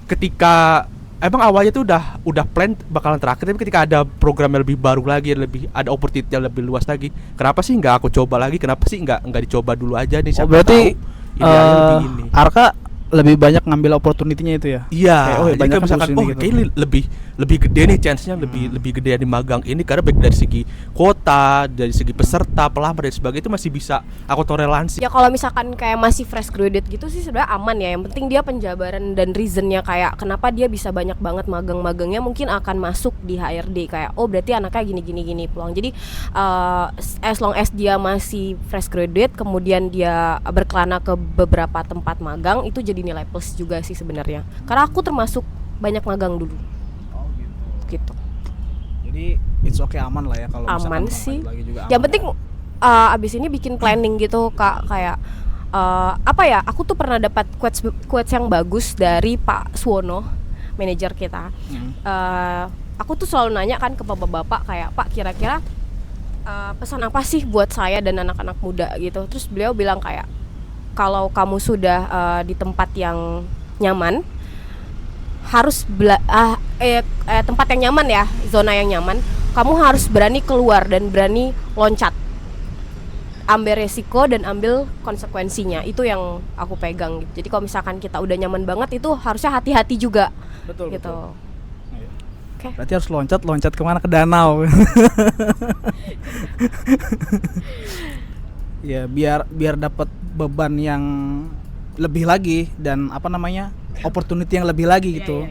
ketika emang awalnya tuh udah plan bakalan terakhir, tapi ketika ada program yang lebih baru lagi, lebih ada opportunity yang lebih luas lagi, kenapa sih nggak aku coba lagi, kenapa sih nggak dicoba dulu aja nih, siapa berarti tahu idealnya lebih ini. Arka lebih banyak ngambil opportunity-nya itu ya? Iya, Kayak, jadi banyak kalau misalkan kasus ini gitu. kayaknya lebih gede nih chance-nya, lebih gede di magang ini karena baik dari segi kuota, dari segi peserta, pelamar dan sebagainya itu masih bisa aku toleransi. Ya kalau misalkan kayak masih fresh graduate gitu sih sebenarnya aman ya. Yang penting dia penjabaran dan reasonnya kayak kenapa dia bisa banyak banget magang-magangnya mungkin akan masuk di HRD kayak oh berarti anaknya gini peluang. Jadi as long as dia masih fresh graduate kemudian dia berkelana ke beberapa tempat magang itu jadi nilai plus juga sih sebenarnya. Karena aku termasuk banyak magang dulu. Oh gitu. Gitu. Jadi it's okay aman lah ya kalau misalkan Aman mau sih. lagi juga Yang aman. penting abis ini bikin planning gitu Kak, kayak apa ya? Aku tuh pernah dapat quotes yang bagus dari Pak Suwono, manajer kita. Aku tuh selalu nanya kan ke bapak-bapak kayak Pak kira-kira pesan apa sih buat saya dan anak-anak muda gitu. Terus beliau bilang kayak kalau kamu sudah di tempat yang nyaman harus tempat yang nyaman ya, zona yang nyaman, kamu harus berani keluar dan berani loncat, ambil resiko dan ambil konsekuensinya. Itu yang aku pegang gitu. Jadi kalau misalkan kita udah nyaman banget itu harusnya hati-hati juga. Betul. Gitu. Iya. Oke. Berarti harus loncat kemana, ke danau. Ya biar dapat beban yang lebih lagi dan opportunity yang lebih lagi gitu.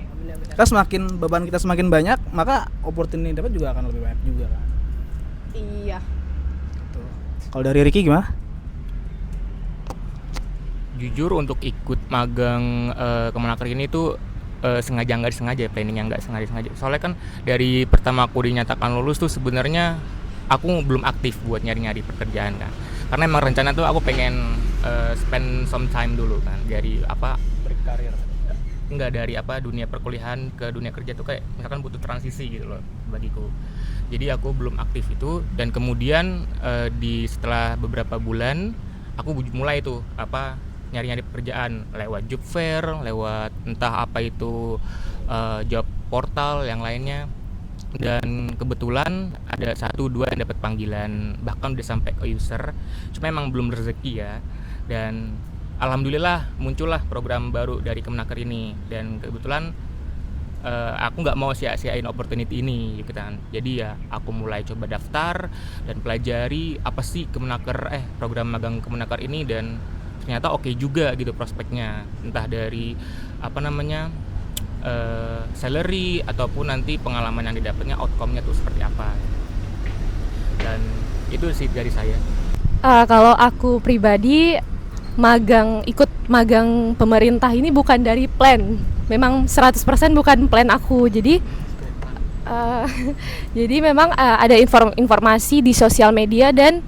Karena semakin beban kita semakin banyak, maka opportunity dapat juga akan lebih banyak juga kan. Iya. Gitu. Kalau dari Ricky gimana? Jujur untuk ikut magang Kemenaker ini tuh sengaja nggak disengaja, planning yang nggak sengaja. Soalnya kan dari pertama aku dinyatakan lulus tuh sebenarnya aku belum aktif buat nyari-nyari pekerjaan kan. Karena emang rencana tuh aku pengen spend some time dulu kan dari berkarir. Enggak dari dunia perkuliahan ke dunia kerja tuh kayak misalkan butuh transisi gitu loh bagiku. Jadi aku belum aktif itu dan kemudian setelah beberapa bulan aku mulai tuh nyari-nyari pekerjaan lewat job fair, lewat entah apa itu job portal yang lainnya. Dan kebetulan ada 1-2 yang dapat panggilan, bahkan udah sampai ke user, cuma emang belum rezeki ya. Dan alhamdulillah muncullah program baru dari Kemenaker ini, dan kebetulan aku nggak mau sia-siain opportunity ini gitu kan. Jadi ya aku mulai coba daftar dan pelajari apa sih program magang Kemenaker ini, dan ternyata oke juga gitu prospeknya, entah dari salary ataupun nanti pengalaman yang didapatnya, outcome-nya tuh seperti apa. Dan itu sih dari saya. Kalau aku pribadi ikut magang pemerintah ini bukan dari plan, memang 100% bukan plan aku. Jadi jadi memang ada informasi di sosial media, dan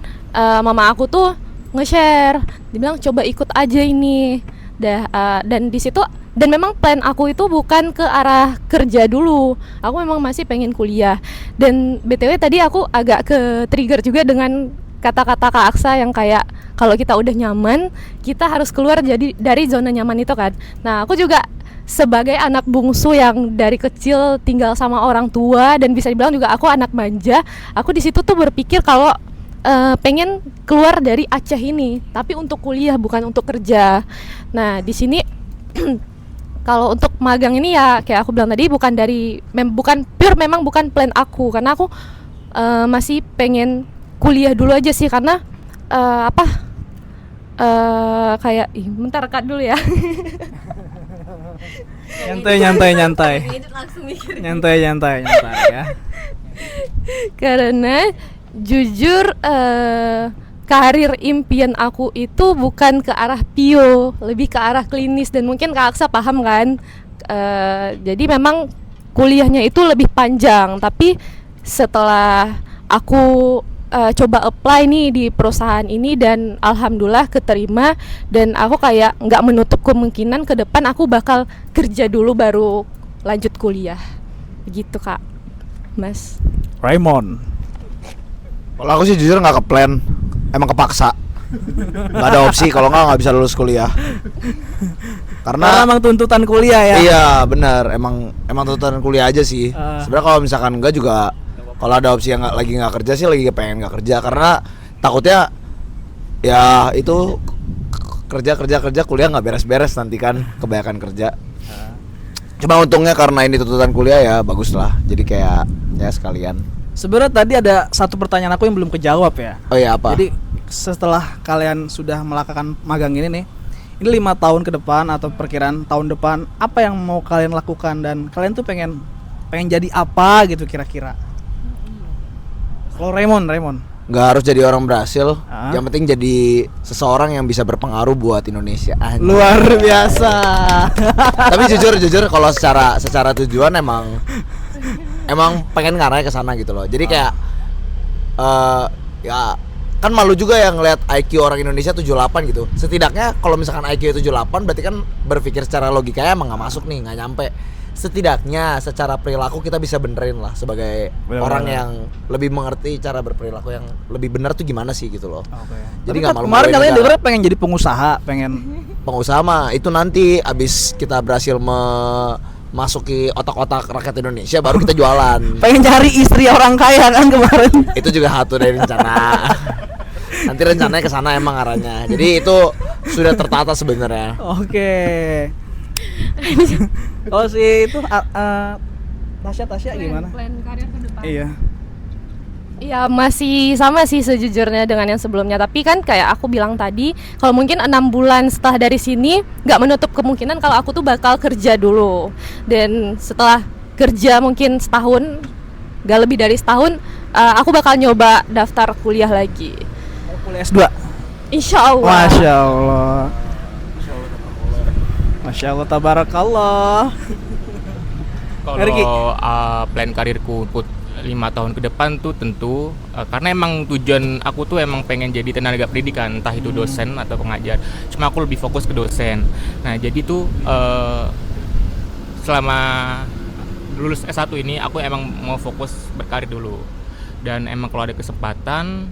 mama aku tuh nge-share, dibilang coba ikut aja ini dan di situ, dan memang plan aku itu bukan ke arah kerja dulu, aku memang masih pengen kuliah. Dan BTW tadi aku agak ke trigger juga dengan kata-kata Kak Aksa yang kayak kalau kita udah nyaman kita harus keluar dari zona nyaman itu kan. Nah aku juga sebagai anak bungsu yang dari kecil tinggal sama orang tua, dan bisa dibilang juga aku anak manja, aku di situ tuh berpikir kalau pengen keluar dari Aceh ini, tapi untuk kuliah bukan untuk kerja. Nah di sini kalau untuk magang ini ya kayak aku bilang tadi bukan memang bukan plan aku, karena aku masih pengen kuliah dulu aja sih, karena bentar Kak dulu ya. nyantai ya. Karena jujur karir impian aku itu bukan ke arah bio, lebih ke arah klinis, dan mungkin Kak Aksa paham kan. Jadi memang kuliahnya itu lebih panjang, tapi setelah aku coba apply nih di perusahaan ini dan alhamdulillah keterima, dan aku kayak nggak menutup kemungkinan ke depan aku bakal kerja dulu baru lanjut kuliah, begitu Kak Mas Raymond. Kalau aku sih jujur nggak ke plan, emang kepaksa. Nggak ada opsi, kalau nggak bisa lulus kuliah. Karena emang tuntutan kuliah ya. Iya benar, emang tuntutan kuliah aja sih. Sebenarnya kalau misalkan enggak juga, kalau ada opsi yang lagi nggak kerja sih lagi pengen nggak kerja, karena takutnya ya itu kerja kuliah nggak beres-beres nanti kan, kebanyakan kerja. Cuma untungnya karena ini tuntutan kuliah ya bagus lah, jadi kayak ya sekalian. Sebenarnya tadi ada satu pertanyaan aku yang belum kejawab ya. Oh iya, apa? Jadi setelah kalian sudah melakukan magang ini nih, ini 5 tahun ke depan atau perkiraan tahun depan, apa yang mau kalian lakukan dan kalian tuh pengen jadi apa gitu kira-kira? Kalau Raymond nggak harus jadi orang berhasil, yang penting jadi seseorang yang bisa berpengaruh buat Indonesia. Luar biasa. Tapi jujur kalau secara tujuan emang pengen ngarahnya ke sana gitu loh. Jadi kayak ya kan malu juga yang ngeliat IQ orang Indonesia 78 gitu. Setidaknya kalau misalkan IQ 78 berarti kan berpikir secara logikanya emang nggak masuk nih, nggak nyampe. Setidaknya secara perilaku kita bisa benerin lah sebagai orang yang lebih mengerti cara berperilaku yang lebih benar tuh gimana sih gitu loh. Jadi nggak malu. Kemarin kalian dengar pengen jadi pengusaha mah itu nanti abis kita berhasil masuki otak-otak rakyat Indonesia baru kita jualan. Pengen cari istri orang kaya kan kemarin. Itu juga satu dari rencana. Nanti rencananya ke sana emang arahnya. Jadi itu sudah tertata sebenarnya. Oke. Oh sih itu Tasya gimana? Plan karir ke depan. Iya. Ya masih sama sih sejujurnya dengan yang sebelumnya, tapi kan kayak aku bilang tadi, kalau mungkin 6 bulan setelah dari sini nggak menutup kemungkinan kalau aku tuh bakal kerja dulu, dan setelah kerja mungkin setahun, nggak lebih dari setahun, aku bakal nyoba daftar kuliah lagi. Kuliah S2? Insya Allah. Masya Allah tabarakallah. Kalau plan karirku 5 tahun ke depan tuh tentu karena emang tujuan aku tuh emang pengen jadi tenaga pendidikan, entah itu dosen atau pengajar. Cuma aku lebih fokus ke dosen. Nah jadi tuh selama lulus S1 ini aku emang mau fokus berkarir dulu. Dan emang kalau ada kesempatan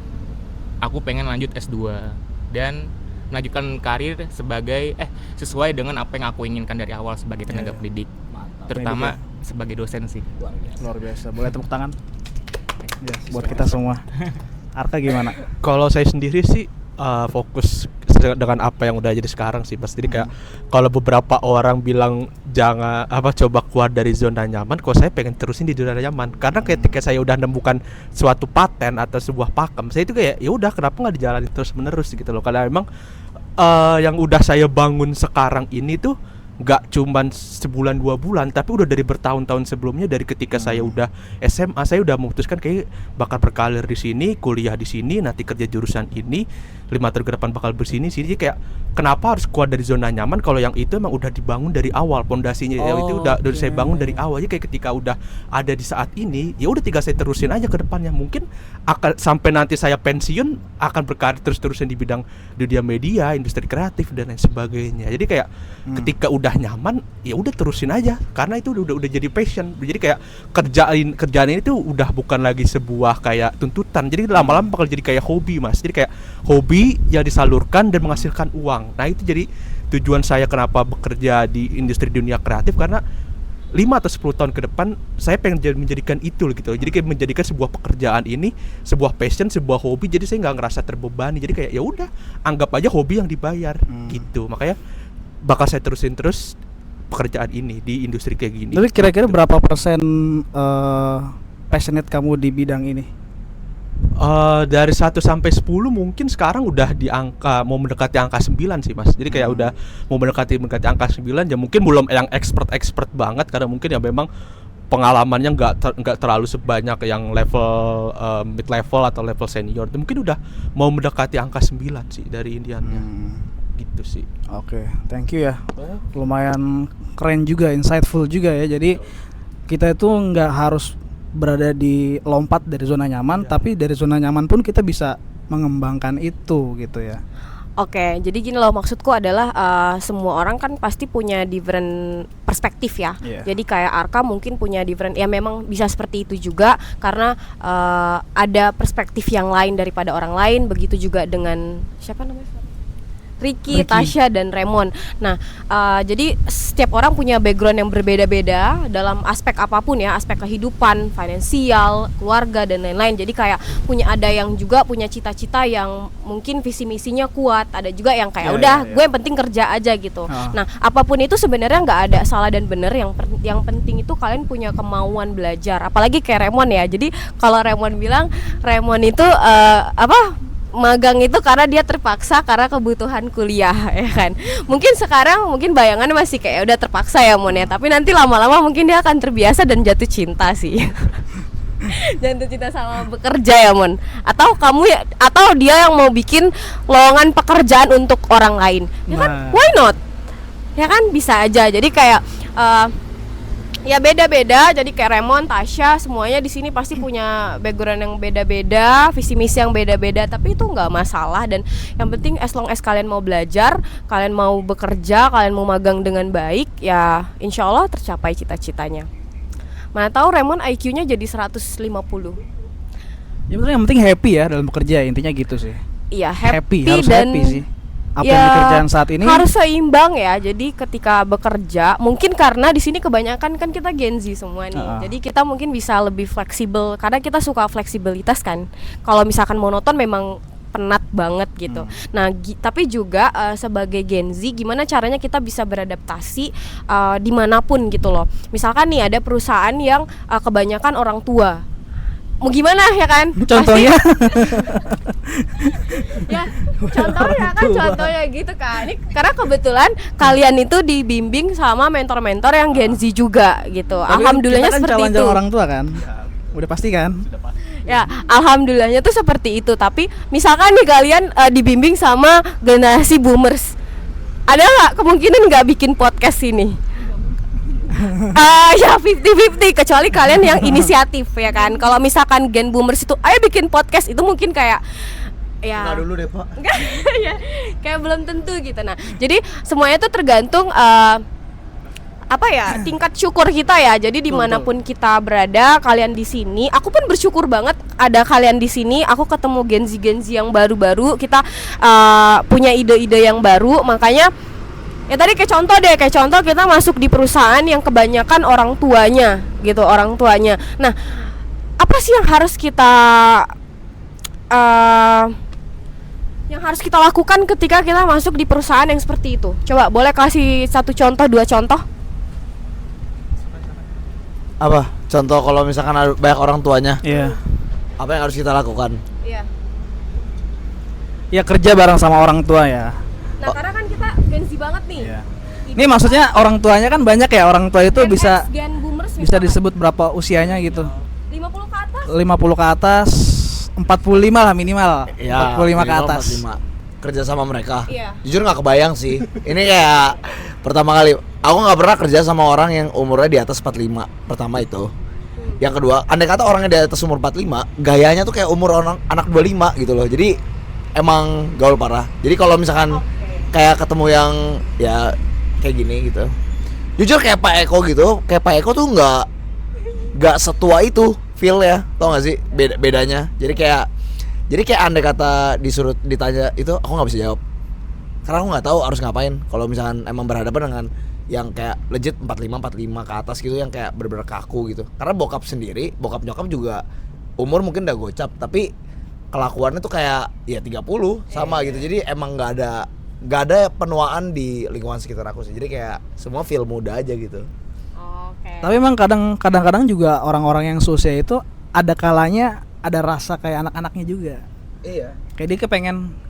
aku pengen lanjut S2 dan melanjutkan karir sesuai dengan apa yang aku inginkan dari awal sebagai tenaga pendidik. Terutama sebagai dosen sih. Luar biasa. Boleh tepuk tangan? Buat kita semua. Arka gimana? Kalau saya sendiri sih fokus dengan apa yang udah jadi sekarang sih Mas. Jadi kayak kalau beberapa orang bilang jangan coba keluar dari zona nyaman, kalau saya pengen terusin di zona nyaman. Karena ketika saya udah nemukan suatu paten atau sebuah pakem, saya itu kayak ya udah kenapa nggak dijalanin terus menerus gitu loh. Karena memang yang udah saya bangun sekarang ini tuh nggak cuman sebulan 2 bulan, tapi udah dari bertahun-tahun sebelumnya. Dari ketika saya udah SMA, saya udah memutuskan kayak bakal berkarir di sini, kuliah di sini, nanti kerja jurusan ini, 5 tahun ke depan bakal bersini sih. Jadi kayak kenapa harus keluar dari zona nyaman kalau yang itu emang udah dibangun dari awal, pondasinya itu udah saya bangun dari awal. Jadi kayak ketika udah ada di saat ini, ya udah tinggal saya terusin aja ke depannya. Mungkin akan sampai nanti saya pensiun akan berkarir terus-terusan di bidang dunia media, industri kreatif dan lain sebagainya. Jadi kayak ketika udah nyaman, ya udah terusin aja karena itu udah jadi passion. Jadi kayak kerjaan ini tuh udah bukan lagi sebuah kayak tuntutan. Jadi lama-lama bakal jadi kayak hobi Mas. Jadi kayak hobi yang disalurkan dan menghasilkan uang. Nah itu jadi tujuan saya kenapa bekerja di industri dunia kreatif, karena 5 atau 10 tahun ke depan saya pengen menjadikan itu gitu. Jadi kayak menjadikan sebuah pekerjaan ini sebuah passion, sebuah hobi. Jadi saya nggak ngerasa terbebani. Jadi kayak ya udah anggap aja hobi yang dibayar gitu. Makanya bakal saya terusin terus pekerjaan ini di industri kayak gini. Tapi kira-kira berapa persen passionate kamu di bidang ini? Dari 1 sampai 10 mungkin sekarang udah di angka mau mendekati angka 9 sih Mas. Jadi kayak udah mau mendekati angka 9, ya mungkin belum yang expert banget karena mungkin ya memang pengalamannya nggak terlalu sebanyak yang level mid level atau level senior. Mungkin udah mau mendekati angka 9 sih dari Indiannya. Gitu sih. Oke, thank you ya. Lumayan keren juga, insightful juga ya. Jadi kita itu nggak harus berada di lompat dari zona nyaman, tapi dari zona nyaman pun kita bisa mengembangkan itu gitu ya. Oke, jadi gini loh, maksudku adalah semua orang kan pasti punya different perspektif ya. Jadi kayak Arka mungkin punya different, ya memang bisa seperti itu juga karena ada perspektif yang lain daripada orang lain. Begitu juga dengan siapa namanya? Ricky, Tasya, dan Raymond. Nah, jadi setiap orang punya background yang berbeda-beda dalam aspek apapun ya, aspek kehidupan, finansial, keluarga, dan lain-lain. Jadi kayak ada yang juga punya cita-cita yang mungkin visi misinya kuat, ada juga yang kayak gue yang penting kerja aja gitu. Nah, apapun itu sebenarnya nggak ada salah dan benar. Yang penting itu kalian punya kemauan belajar. Apalagi kayak Raymond ya. Jadi kalau Raymond bilang Raymond itu magang itu karena dia terpaksa karena kebutuhan kuliah ya kan. Mungkin sekarang bayangan masih kayak udah terpaksa ya Mon ya, tapi nanti lama-lama mungkin dia akan terbiasa dan jatuh cinta sih. Jatuh cinta sama bekerja ya Mon. Atau kamu ya, atau dia yang mau bikin lowongan pekerjaan untuk orang lain. Ya kan? Why not? Ya kan bisa aja. Jadi kayak ya beda-beda. Jadi kayak Raymond, Tasya, semuanya di sini pasti punya background yang beda-beda, visi misi yang beda-beda, tapi itu nggak masalah. Dan yang penting as long as kalian mau belajar, kalian mau bekerja, kalian mau magang dengan baik, ya insya Allah tercapai cita-citanya. Mana tahu Raymond IQ-nya jadi 150. Yang penting happy ya dalam bekerja, intinya gitu sih. Iya, happy harus dan happy sih. Apa yang dikerjaan saat ini harus seimbang ya. Jadi ketika bekerja, mungkin karena di sini kebanyakan kan kita Gen Z semua nih. Jadi kita mungkin bisa lebih fleksibel karena kita suka fleksibilitas kan. Kalau misalkan monoton memang penat banget gitu. Nah, tapi juga sebagai Gen Z gimana caranya kita bisa beradaptasi dimanapun gitu loh. Misalkan nih ada perusahaan yang kebanyakan orang tua. Mau gimana ya kan? Contohnya ya, contohnya gitu kan. Ini karena kebetulan kalian itu dibimbing sama mentor-mentor yang Gen Z juga gitu. Tapi alhamdulillahnya kan seperti itu. Orang tua kan. Udah pasti kan? Ya, alhamdulillahnya tuh seperti itu. Tapi misalkan nih kalian dibimbing sama generasi boomers, ada nggak kemungkinan nggak bikin podcast ini? Ya 50-50, kecuali kalian yang inisiatif ya kan. Kalau misalkan gen boomers itu ayo bikin podcast, itu mungkin kayak ya Nggak dulu deh Pak. ya, kayak belum tentu gitu. Nah, jadi semuanya itu tergantung tingkat syukur kita ya. Jadi dimanapun kita berada, kalian di sini, aku pun bersyukur banget ada kalian di sini. Aku ketemu Gen Z yang baru-baru, kita punya ide-ide yang baru. Makanya ya tadi kayak contoh kita masuk di perusahaan yang kebanyakan orang tuanya. Nah, apa sih yang harus kita Yang harus kita lakukan ketika kita masuk di perusahaan yang seperti itu. Coba boleh kasih 1 contoh, 2 contoh? Apa? Contoh kalau misalkan ada banyak orang tuanya, Iya. apa yang harus kita lakukan? Iya. Ya kerja bareng sama orang tua ya. Nah, karena kan kita Gen Z banget nih. Iya. Ini maksudnya orang tuanya kan banyak ya, orang tua itu Gen bisa X, Gen Boomers bisa misalkan. disebut berapa usianya gitu. 50 ke atas. 50 ke atas, 45 lah minimal. 45 ke atas. 45. Kerja sama mereka. Iya. Jujur nggak kebayang sih. Ini kayak pertama kali aku nggak pernah kerja sama orang yang umurnya di atas 45. Pertama itu. Yang kedua, andai kata orangnya di atas umur 45, gayanya tuh kayak umur orang anak 25 gitu loh. Jadi emang gaul parah. Jadi kalau misalkan kayak ketemu yang ya kayak gini gitu. Jujur kayak Pak Eko gitu, kayak Pak Eko tuh nggak setua itu feel ya, tau gak sih bedanya. Jadi kayak andai kata disuruh ditanya itu aku nggak bisa jawab karena aku nggak tahu harus ngapain kalau misalkan emang berhadapan dengan yang kayak legit 45 ke atas gitu, yang kayak bener-bener kaku gitu. Karena bokap nyokap juga umur mungkin udah gocap, tapi kelakuannya tuh kayak ya 30 sama gitu. Jadi emang nggak ada penuaan di lingkungan sekitar aku sih. Jadi kayak semua feel muda aja gitu. Oke. Tapi emang kadang-kadang juga orang-orang yang seusia itu ada kalanya ada rasa kayak anak-anaknya juga. Iya. Kayak dia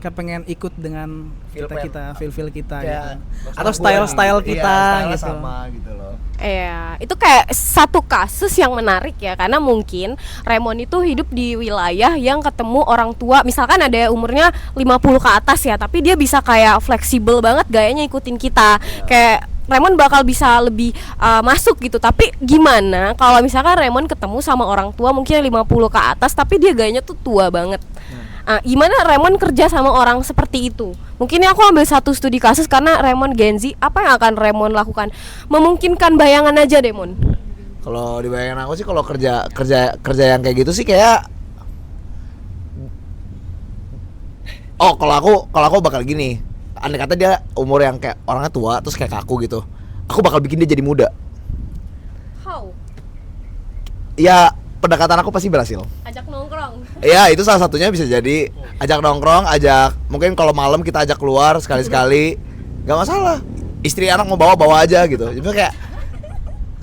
kepengen ikut dengan kita feel kita Kayak gitu. Atau style kita iya, gitu. sama gitu loh. Iya, itu kayak satu kasus yang menarik ya, karena mungkin Raymond itu hidup di wilayah yang ketemu orang tua, misalkan ada umurnya 50 ke atas ya, tapi dia bisa kayak fleksibel banget gayanya ikutin kita. Kayak Raymond bakal bisa lebih masuk gitu. Tapi gimana kalau misalkan Raymond ketemu sama orang tua mungkin 50 ke atas tapi dia gayanya tuh tua banget. Gimana Raymond kerja sama orang seperti itu? Mungkin ini aku ambil satu studi kasus karena Raymond Gen Z. Apa yang akan Raymond lakukan? Memungkinkan bayangan aja deh, Mon. Kalau dibayangin aku sih kalau kerja yang kayak gitu sih kayak kalau aku bakal gini. Andai kata dia umur yang kayak orangnya tua terus kayak kaku gitu, aku bakal bikin dia jadi muda. How? Ya pendekatan aku pasti berhasil. Ajak nongkrong. Ya itu salah satunya bisa jadi ajak nongkrong, mungkin kalau malam kita ajak keluar sekali-sekali, nggak masalah. Istri anak mau bawa aja gitu. Jadi kayak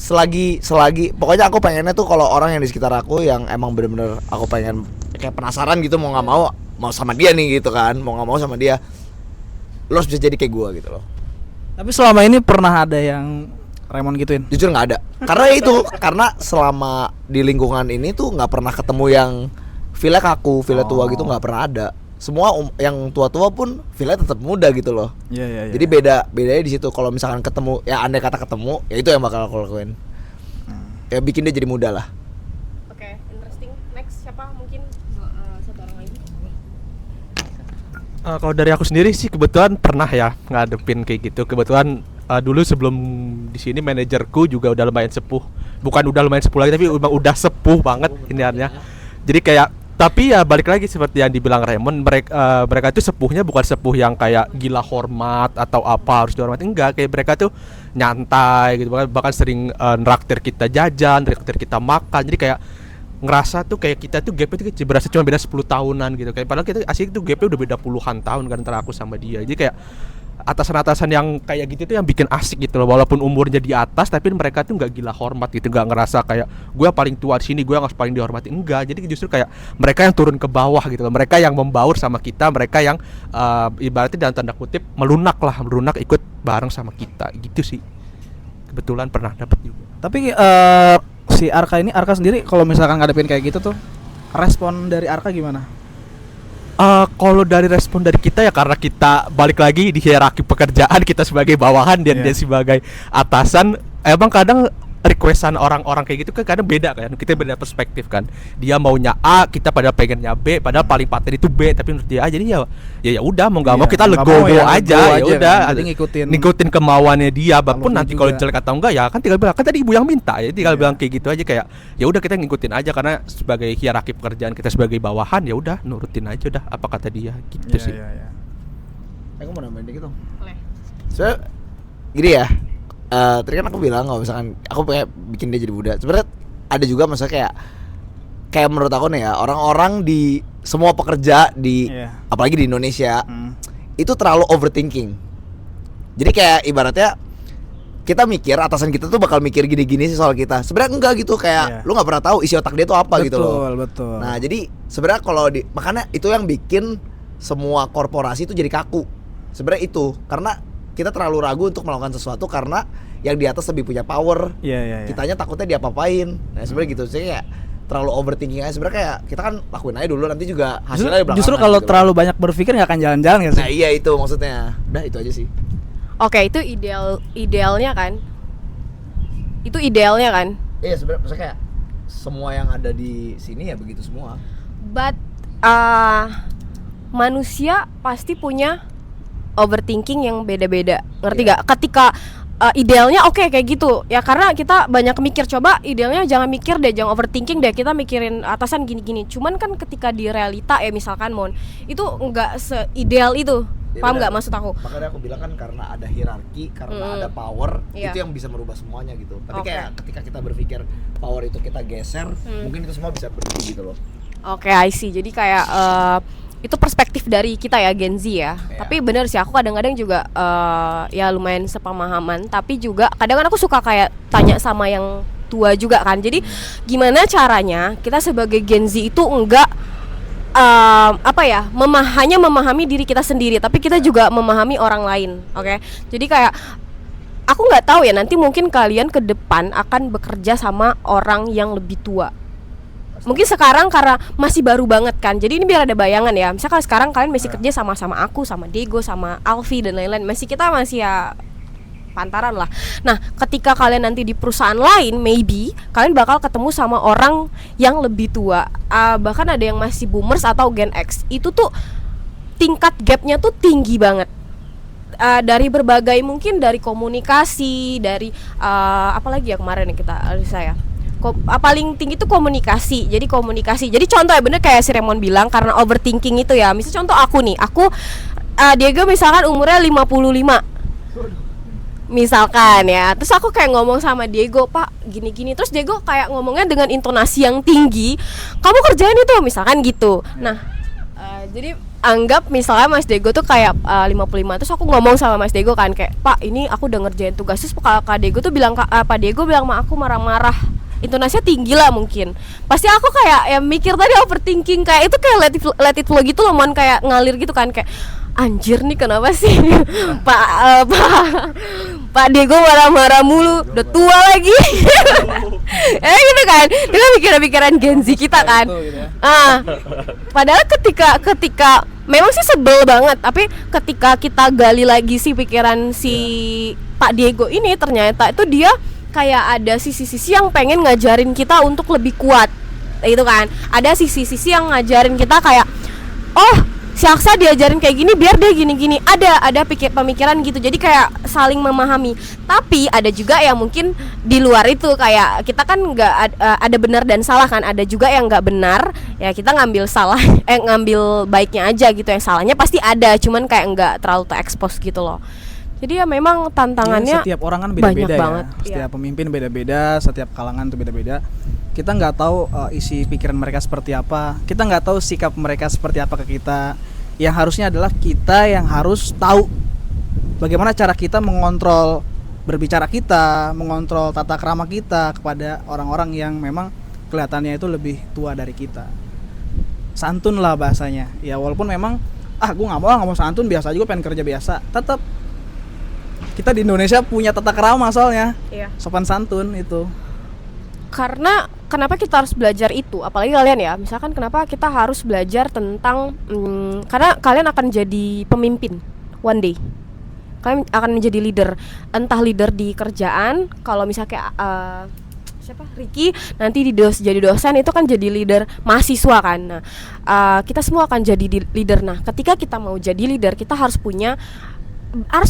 selagi pokoknya aku pengennya tuh kalau orang yang di sekitar aku yang emang bener-bener aku pengen kayak penasaran gitu, mau nggak mau sama dia nih gitu kan, mau nggak mau sama dia, lo harus bisa jadi kayak gua gitu loh. Tapi selama ini pernah ada yang Raymond gituin? Jujur nggak ada. Karena selama di lingkungan ini tuh nggak pernah ketemu yang feelnya kaku, feelnya tua gitu, nggak pernah ada. Semua yang tua-tua pun feelnya tetap muda gitu loh. Iya. Jadi bedanya di situ. Kalau misalkan ketemu, ya andai kata ketemu, ya itu yang bakal aku lakuin. Ya bikin dia jadi muda lah. Oke, interesting. Next siapa mungkin satu orang lagi? Kalau dari aku sendiri sih kebetulan pernah ya ngadepin kayak gitu. Kebetulan dulu sebelum di sini manajerku juga udah lumayan sepuh. Bukan udah lumayan sepuh lagi, tapi udah sepuh banget iniannya. Jadi kayak tapi ya balik lagi seperti yang dibilang Raymond, mereka itu sepuhnya bukan sepuh yang kayak gila hormat atau apa harus dihormati, enggak. Kayak mereka tuh nyantai gitu, bahkan sering nraktir kita jajan, nraktir kita makan. Jadi kayak ngerasa tuh kayak kita tuh gapnya tuh berasa cuma beda 10 tahunan gitu. Kayak padahal kita asik tuh gapnya udah beda puluhan tahun kan antara aku sama dia. Jadi kayak atasan-atasan yang kayak gitu tuh yang bikin asik gitu loh, walaupun umurnya di atas tapi mereka tuh nggak gila hormat gitu, nggak ngerasa kayak gue paling tua di sini, gue harus paling dihormati, enggak. Jadi justru kayak mereka yang turun ke bawah gitu loh, mereka yang membaur sama kita, mereka yang ibaratnya dalam tanda kutip melunak ikut bareng sama kita gitu sih. Kebetulan pernah dapet juga. Tapi si Arka sendiri kalau misalkan ngadepin kayak gitu tuh, respon dari Arka gimana? Kalau dari respon dari kita ya karena kita balik lagi di hierarki pekerjaan, kita sebagai bawahan dan dia sebagai atasan, emang kadang requestan orang-orang kayak gitu kan kadang beda kan, kita beda perspektif kan. Dia maunya A, kita pada pengennya B, padahal paling paten itu B, tapi menurut dia A. Jadi ya udah mau nggak mau kita legowo aja, ya udah ngikutin kemauannya dia. Pun nanti kalau jelek atau enggak ya kan tinggal bilang, kan tadi ibu yang minta ya, tinggal bilang kayak gitu aja, kayak ya udah kita ngikutin aja karena sebagai hierarki pekerjaan kita sebagai bawahan, ya udah nurutin aja udah apa kata dia gitu sih. Aku mau nambahin dikit dong. Boleh. Soalnya gini ya. Tadi kan aku bilang kalau misalkan aku pengen bikin dia jadi muda. Sebenarnya ada juga maksudnya kayak menurut aku nih ya, orang-orang di semua pekerja di Iya. apalagi di Indonesia Hmm. itu terlalu overthinking. Jadi kayak ibaratnya kita mikir atasan kita tuh bakal mikir gini-gini sih soal kita. Sebenarnya enggak gitu, kayak Iya. lu nggak pernah tahu isi otak dia tuh apa gitu loh. Betul. Nah, jadi sebenarnya kalau makanya itu yang bikin semua korporasi itu jadi kaku. Sebenarnya itu karena kita terlalu ragu untuk melakukan sesuatu karena yang di atas lebih punya power. Iya. Kitanya takutnya diapa-apain. Nah, sebenarnya gitu sih kayak terlalu overthinking aja. Sebenarnya kayak kita kan lakuin aja dulu, nanti juga hasilnya di belakangan. Justru kalau gitu. terlalu banyak berpikir nggak akan jalan-jalan ya sih. Nah, iya itu maksudnya. Udah itu aja sih. Oke, itu idealnya kan. Itu idealnya kan. Iya, sebenarnya maksudnya kayak semua yang ada di sini ya begitu semua. But manusia pasti punya overthinking yang beda-beda. Ngerti Iya. gak? Ketika idealnya oke kayak gitu. Ya karena kita banyak mikir, coba idealnya jangan mikir deh, jangan overthinking deh. Kita mikirin atasan gini-gini. Cuman kan ketika di realita ya misalkan Mon, itu enggak seideal itu. Ya Paham benar. nggak maksud aku? Makanya aku bilang kan karena ada hierarki, karena ada power, Iya. itu yang bisa merubah semuanya gitu. Tapi Oke. kayak ketika kita berpikir power itu kita geser, mungkin itu semua bisa berhenti gitu loh. Oke, I see. Jadi kayak itu perspektif dari kita ya Gen Z ya. Iya. Tapi benar sih, aku kadang-kadang juga ya lumayan sepemahaman. Tapi juga kadang-kadang aku suka kayak tanya sama yang tua juga kan. Jadi gimana caranya kita sebagai Gen Z itu enggak hanya memahami diri kita sendiri, tapi kita juga memahami orang lain. Oke, jadi kayak aku nggak tahu ya, nanti mungkin kalian ke depan akan bekerja sama orang yang lebih tua. Mungkin sekarang karena masih baru banget kan, jadi ini biar ada bayangan ya. Misalkan sekarang kalian masih kerja sama aku, sama Diego, sama Alfi dan lain-lain, kita masih ya pantaran lah. Nah, ketika kalian nanti di perusahaan lain, maybe kalian bakal ketemu sama orang yang lebih tua. Bahkan ada yang masih boomers atau Gen X. Itu tuh tingkat gapnya tuh tinggi banget. Dari berbagai mungkin dari komunikasi, dari apalagi ya kemarin yang saya paling tinggi itu komunikasi. Jadi contoh ya bener kayak si Raymond bilang karena overthinking itu ya. Misal contoh aku Diego misalkan umurnya 55 misalkan ya, terus aku kayak ngomong sama Diego, Pak gini-gini, terus Diego kayak ngomongnya dengan intonasi yang tinggi, kamu kerjain itu misalkan gitu. Nah jadi anggap misalnya Mas Diego tuh kayak 55, terus aku ngomong sama Mas Diego kan kayak, Pak ini aku udah ngerjain tugas, terus Kak Diego tuh bilang, Pak Diego bilang sama aku marah-marah, intonasinya tinggi lah mungkin. Pasti aku kayak ya mikir tadi overthinking, kayak itu kayak let it flow gitu loh, Mon, kayak ngalir gitu kan, kayak anjir nih kenapa sih Pak Diego marah-marah mulu, udah tua lagi. Gitu kan, itu pikiran-pikiran Gen Z kita kan. Padahal ketika memang sih sebel banget, tapi ketika kita gali lagi sih pikiran si Pak Diego ini, ternyata itu dia kayak ada sisi-sisi yang pengen ngajarin kita untuk lebih kuat, gitu kan. Ada sisi-sisi yang ngajarin kita kayak, oh si Aksa diajarin kayak gini biar dia gini-gini. Ada pemikiran gitu. Jadi kayak saling memahami. Tapi ada juga yang mungkin di luar itu, kayak kita kan nggak ada benar dan salah kan. Ada juga yang nggak benar. Ya kita ngambil ngambil baiknya aja gitu. Yang salahnya pasti ada. Cuman kayak nggak terlalu terekspos gitu loh. Jadi ya memang tantangannya setiap orang kan banyak beda-beda banget. ya. Setiap pemimpin beda-beda, setiap kalangan tuh beda-beda. Kita nggak tahu isi pikiran mereka seperti apa. Kita nggak tahu sikap mereka seperti apa ke kita. Yang harusnya adalah kita yang harus tahu bagaimana cara kita mengontrol berbicara kita, mengontrol tata krama kita kepada orang-orang yang memang kelihatannya itu lebih tua dari kita. Santun lah bahasanya. Ya walaupun memang gue nggak mau santun, biasa aja gue pengen kerja biasa. Tetap kita di Indonesia punya tata krama soalnya. Iya. Sopan santun itu. Karena kenapa kita harus belajar itu, apalagi kalian ya, misalkan kenapa kita harus belajar tentang karena kalian akan jadi pemimpin one day, kalian akan menjadi leader, entah leader di kerjaan, kalau misalnya kayak siapa Ricky nanti jadi dosen, itu kan jadi leader mahasiswa kan. Nah kita semua akan jadi leader. Nah ketika kita mau jadi leader, kita harus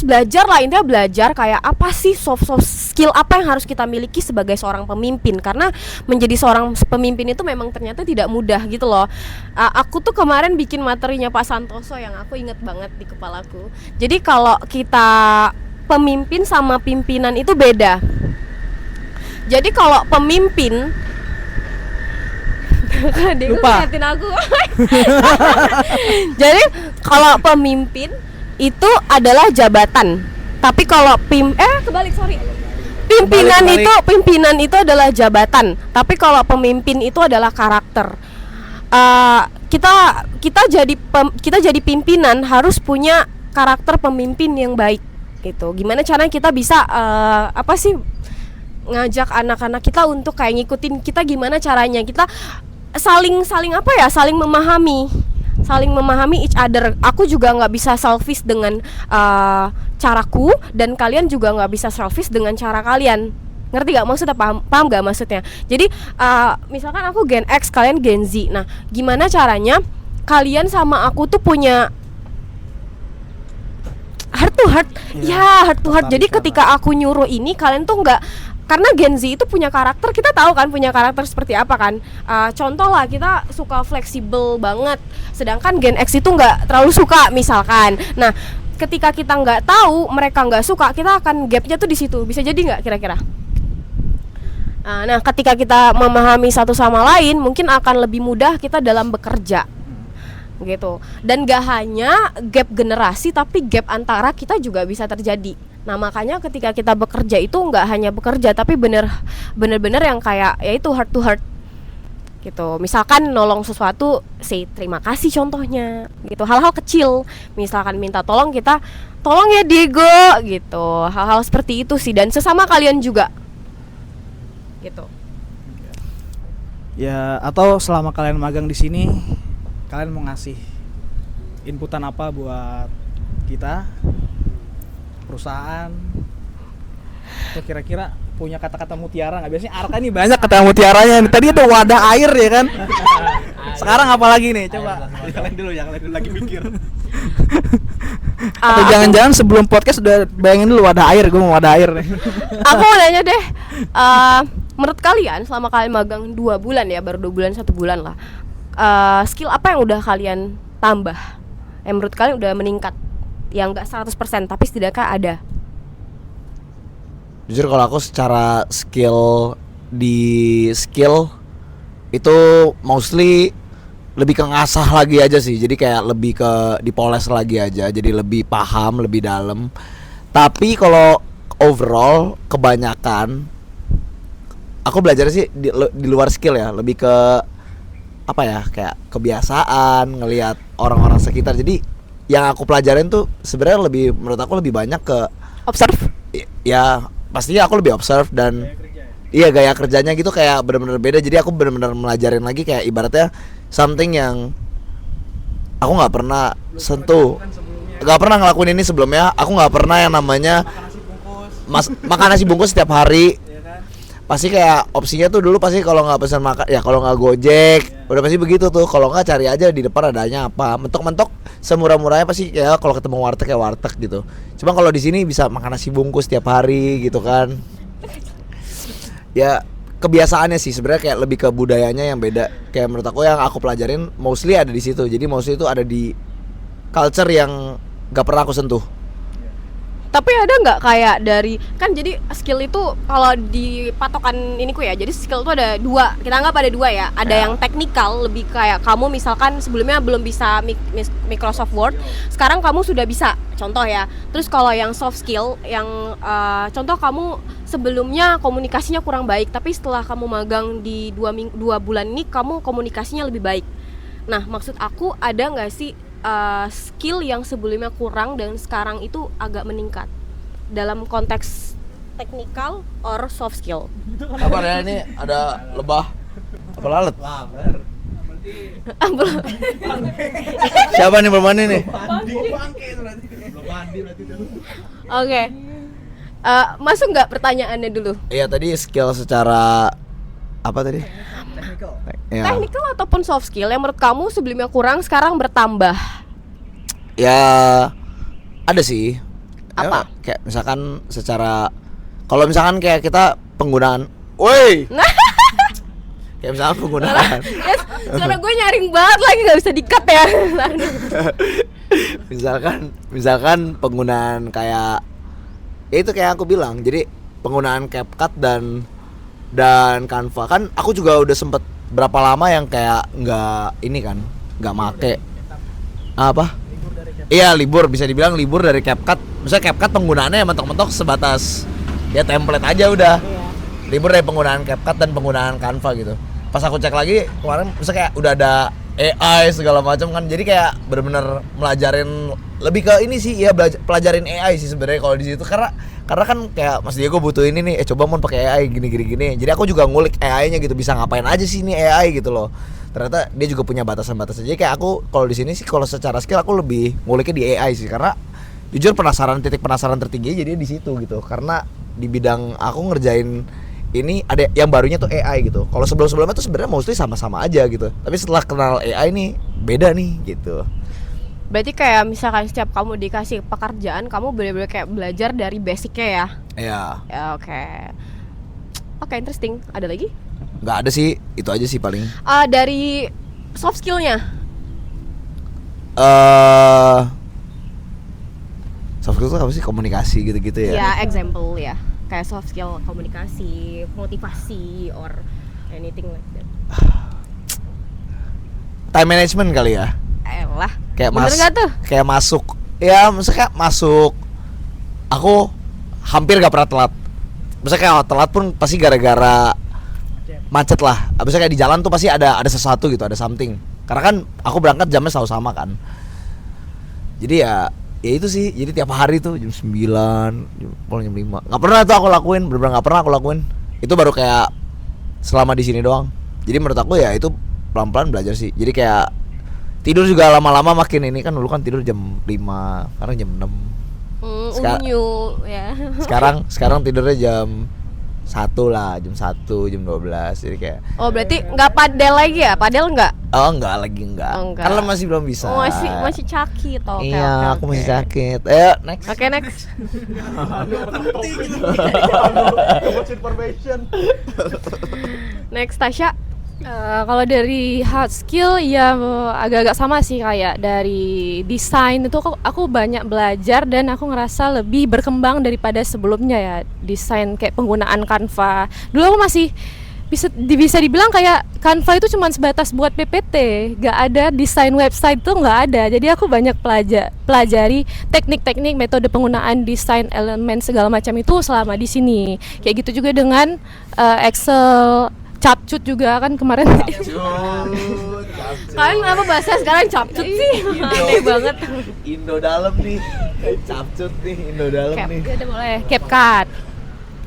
belajar lah, intinya belajar kayak apa sih soft skill apa yang harus kita miliki sebagai seorang pemimpin, karena menjadi seorang pemimpin itu memang ternyata tidak mudah gitu loh. Aku tuh kemarin bikin materinya Pak Santoso yang aku inget banget di kepalaku. Jadi kalau kita pemimpin sama pimpinan itu beda. Jadi kalau pemimpin Diego Lupa. ngeliatin aku. Jadi kalau pemimpin itu adalah jabatan. Tapi kalau Kebalik. pimpinan itu adalah jabatan. Tapi kalau pemimpin itu adalah karakter. Kita jadi pimpinan harus punya karakter pemimpin yang baik gitu. Gimana caranya kita bisa ngajak anak-anak kita untuk kayak ngikutin kita, gimana caranya kita saling memahami each other. Aku juga nggak bisa selfish dengan caraku, dan kalian juga nggak bisa selfish dengan cara kalian. Ngerti gak maksudnya? Paham gak maksudnya? Jadi misalkan aku Gen X, kalian Gen Z. Nah, gimana caranya kalian sama aku tuh punya heart to heart? Ya, heart to heart. Jadi ketika aku nyuruh ini, kalian tuh nggak, karena Gen Z itu punya karakter, kita tahu kan punya karakter seperti apa kan. Contoh lah, kita suka fleksibel banget, sedangkan Gen X itu nggak terlalu suka misalkan. Nah, ketika kita nggak tahu, mereka nggak suka, kita akan gapnya tuh di situ. Bisa jadi nggak kira-kira? Nah, ketika kita memahami satu sama lain, mungkin akan lebih mudah kita dalam bekerja gitu. Dan gak hanya gap generasi, tapi gap antara kita juga bisa terjadi. Nah, makanya ketika kita bekerja itu nggak hanya bekerja, tapi bener-bener yang kayak yaitu heart to heart gitu. Misalkan nolong sesuatu, say terima kasih contohnya gitu. Hal-hal kecil, misalkan minta tolong, kita tolong ya Diego gitu. Hal-hal seperti itu sih, dan sesama kalian juga gitu. Ya, atau selama kalian magang di sini, kalian mau ngasih inputan apa buat kita, perusahaan, atau kira-kira punya kata-kata mutiara nggak? Biasanya Arka nih banyak kata mutiaranya. Tadi ada wadah air ya kan. Sekarang apa lagi nih? Coba kalian dulu lagi mikir. Atau jangan-jangan sebelum podcast udah bayangin dulu wadah air, gue mau wadah air nih. Aku mau nanya deh, menurut kalian selama kalian magang 2 bulan ya, baru 2 bulan 1 bulan lah, skill apa yang udah kalian tambah, yang menurut kalian udah meningkat, yang nggak 100% tapi setidaknya ada? Jujur kalau aku secara skill itu mostly lebih ke ngasah lagi aja sih. Jadi kayak lebih ke dipoles lagi aja, jadi lebih paham, lebih dalam. Tapi kalau overall kebanyakan aku belajar sih di luar skill ya, lebih ke apa ya, kayak kebiasaan ngelihat orang-orang sekitar. Jadi yang aku pelajarin tuh sebenarnya lebih, menurut aku lebih banyak ke Observe? Ya pastinya aku lebih observe, dan iya gaya kerjanya gitu kayak benar-benar beda. Jadi aku benar-benar melajarin lagi, kayak ibaratnya something yang aku nggak pernah sentuh, nggak pernah ngelakuin ini sebelumnya. Aku nggak pernah yang namanya makan nasi bungkus setiap hari. Pasti kayak opsinya tuh dulu pasti kalau nggak pesan makan ya, kalau nggak Gojek udah pasti begitu tuh. Kalau nggak cari aja di depan adanya apa, mentok-mentok semurah-murahnya pasti ya, kalau ketemu warteg ya warteg gitu. Cuma kalau di sini bisa makan nasi bungkus setiap hari gitu kan. Ya kebiasaannya sih sebenarnya, kayak lebih ke budayanya yang beda. Kayak menurut aku yang aku pelajarin mostly ada di situ. Jadi mostly itu ada di culture yang nggak pernah aku sentuh. Tapi ada nggak kayak dari, kan jadi skill itu kalau di patokan iniku ya, jadi skill itu ada 2, kita anggap ada 2 ya. Ada yang teknikal, lebih kayak kamu misalkan sebelumnya belum bisa Microsoft Word, sekarang kamu sudah bisa, contoh ya. Terus kalau yang soft skill, yang contoh kamu sebelumnya komunikasinya kurang baik, tapi setelah kamu magang di 2 bulan ini kamu komunikasinya lebih baik. Nah, maksud aku ada nggak sih skill yang sebelumnya kurang dan sekarang itu agak meningkat dalam konteks teknikal or soft skill? Apa ya, ini ada lebah apa lalat? Siapa nih bermandi nih? Oke. Masuk nggak pertanyaannya dulu? Iya, tadi skill secara apa tadi? Ya. Technical ataupun soft skill yang menurut kamu sebelumnya kurang sekarang bertambah? Ya ada sih. Apa? Ya, kayak misalkan secara, kalau misalkan kayak kita penggunaan, woi. Kayak misalkan penggunaan. Yes, suara gue nyaring banget lagi, nggak bisa di-cut ya. misalkan penggunaan kayak, ya itu kayak aku bilang. Jadi penggunaan CapCut dan Canva kan aku juga udah sempet berapa lama yang kayak nggak make apa? Iya, libur, bisa dibilang libur dari CapCut. Misalnya CapCut penggunaannya mentok-mentok sebatas ya template aja udah. Libur dari penggunaan CapCut dan penggunaan Canva gitu. Pas aku cek lagi kemarin misalnya kayak udah ada AI segala macam kan. Jadi kayak benar-benar melajarin lebih ke ini sih, ya pelajarin AI sih sebenarnya kalau di situ karena kan kayak Mas Diego butuh ini nih, coba mau pakai AI gini. Jadi aku juga ngulik AI-nya gitu, bisa ngapain aja sih ini AI gitu loh. Ternyata dia juga punya batasan-batasan. Jadi kayak aku kalau di sini sih kalau secara skill aku lebih nguliknya di AI sih karena jujur titik penasaran tertinggi jadi di situ gitu. Karena di bidang aku ngerjain ini ada yang barunya tuh AI gitu. Kalau sebelum-sebelumnya tuh sebenarnya mostly sama-sama aja gitu. Tapi setelah kenal AI nih beda nih gitu. Berarti kayak misalkan setiap kamu dikasih pekerjaan, kamu bener-bener kayak belajar dari basicnya ya? Iya. Ya, oke, interesting. Ada lagi? Nggak ada sih, itu aja sih paling. Dari soft skillnya? Soft skill itu apa sih? Komunikasi gitu-gitu ya? Ya, example ya. Kayak soft skill komunikasi, motivasi, or anything like that. Time management kali ya? Elah, Kayak bener nggak tuh? Kayak masuk. Ya, misalnya kayak masuk. Aku hampir gak pernah telat. Misalnya kayak telat pun pasti gara-gara macet lah. Abisnya kayak di jalan tuh pasti ada sesuatu gitu, ada something. Karena kan aku berangkat jamnya selalu sama kan. Jadi ya itu sih. Jadi tiap hari tuh jam 9, jam 5. Gak pernah tuh aku lakuin, bener-bener gak pernah aku lakuin. Itu baru kayak selama di sini doang. Jadi menurut aku ya itu pelan-pelan belajar sih. Jadi kayak tidur juga lama-lama makin ini kan, dulu kan tidur jam 5, sekarang jam 6. Unyu ya. Sekarang tidurnya jam 1 lah, jam 1, jam 12. Jadi kayak Oh, berarti nggak padel lagi ya? Padel nggak? oh enggak lagi enggak. Oh, enggak. Karena masih belum bisa. Oh, masih sakit. Oke, iya, oke, aku masih oke. sakit. Ayo next. Oke, next. Next, Tasya. Kalau dari hard skill ya agak-agak sama sih kayak dari desain itu aku banyak belajar dan aku ngerasa lebih berkembang daripada sebelumnya ya. Desain kayak penggunaan Canva. Dulu aku masih bisa dibilang kayak Canva itu cuma sebatas buat PPT, gak ada desain website tuh gak ada. Jadi aku banyak pelajari teknik-teknik, metode penggunaan desain elemen segala macam itu selama di sini. Kayak gitu juga dengan Excel, capcut juga kan kemarin. Kalian kenapa bahasa sekarang capcut sih? Aneh banget. Indo dalam nih. Capcut nih, Indo dalam nih. Ya udah boleh.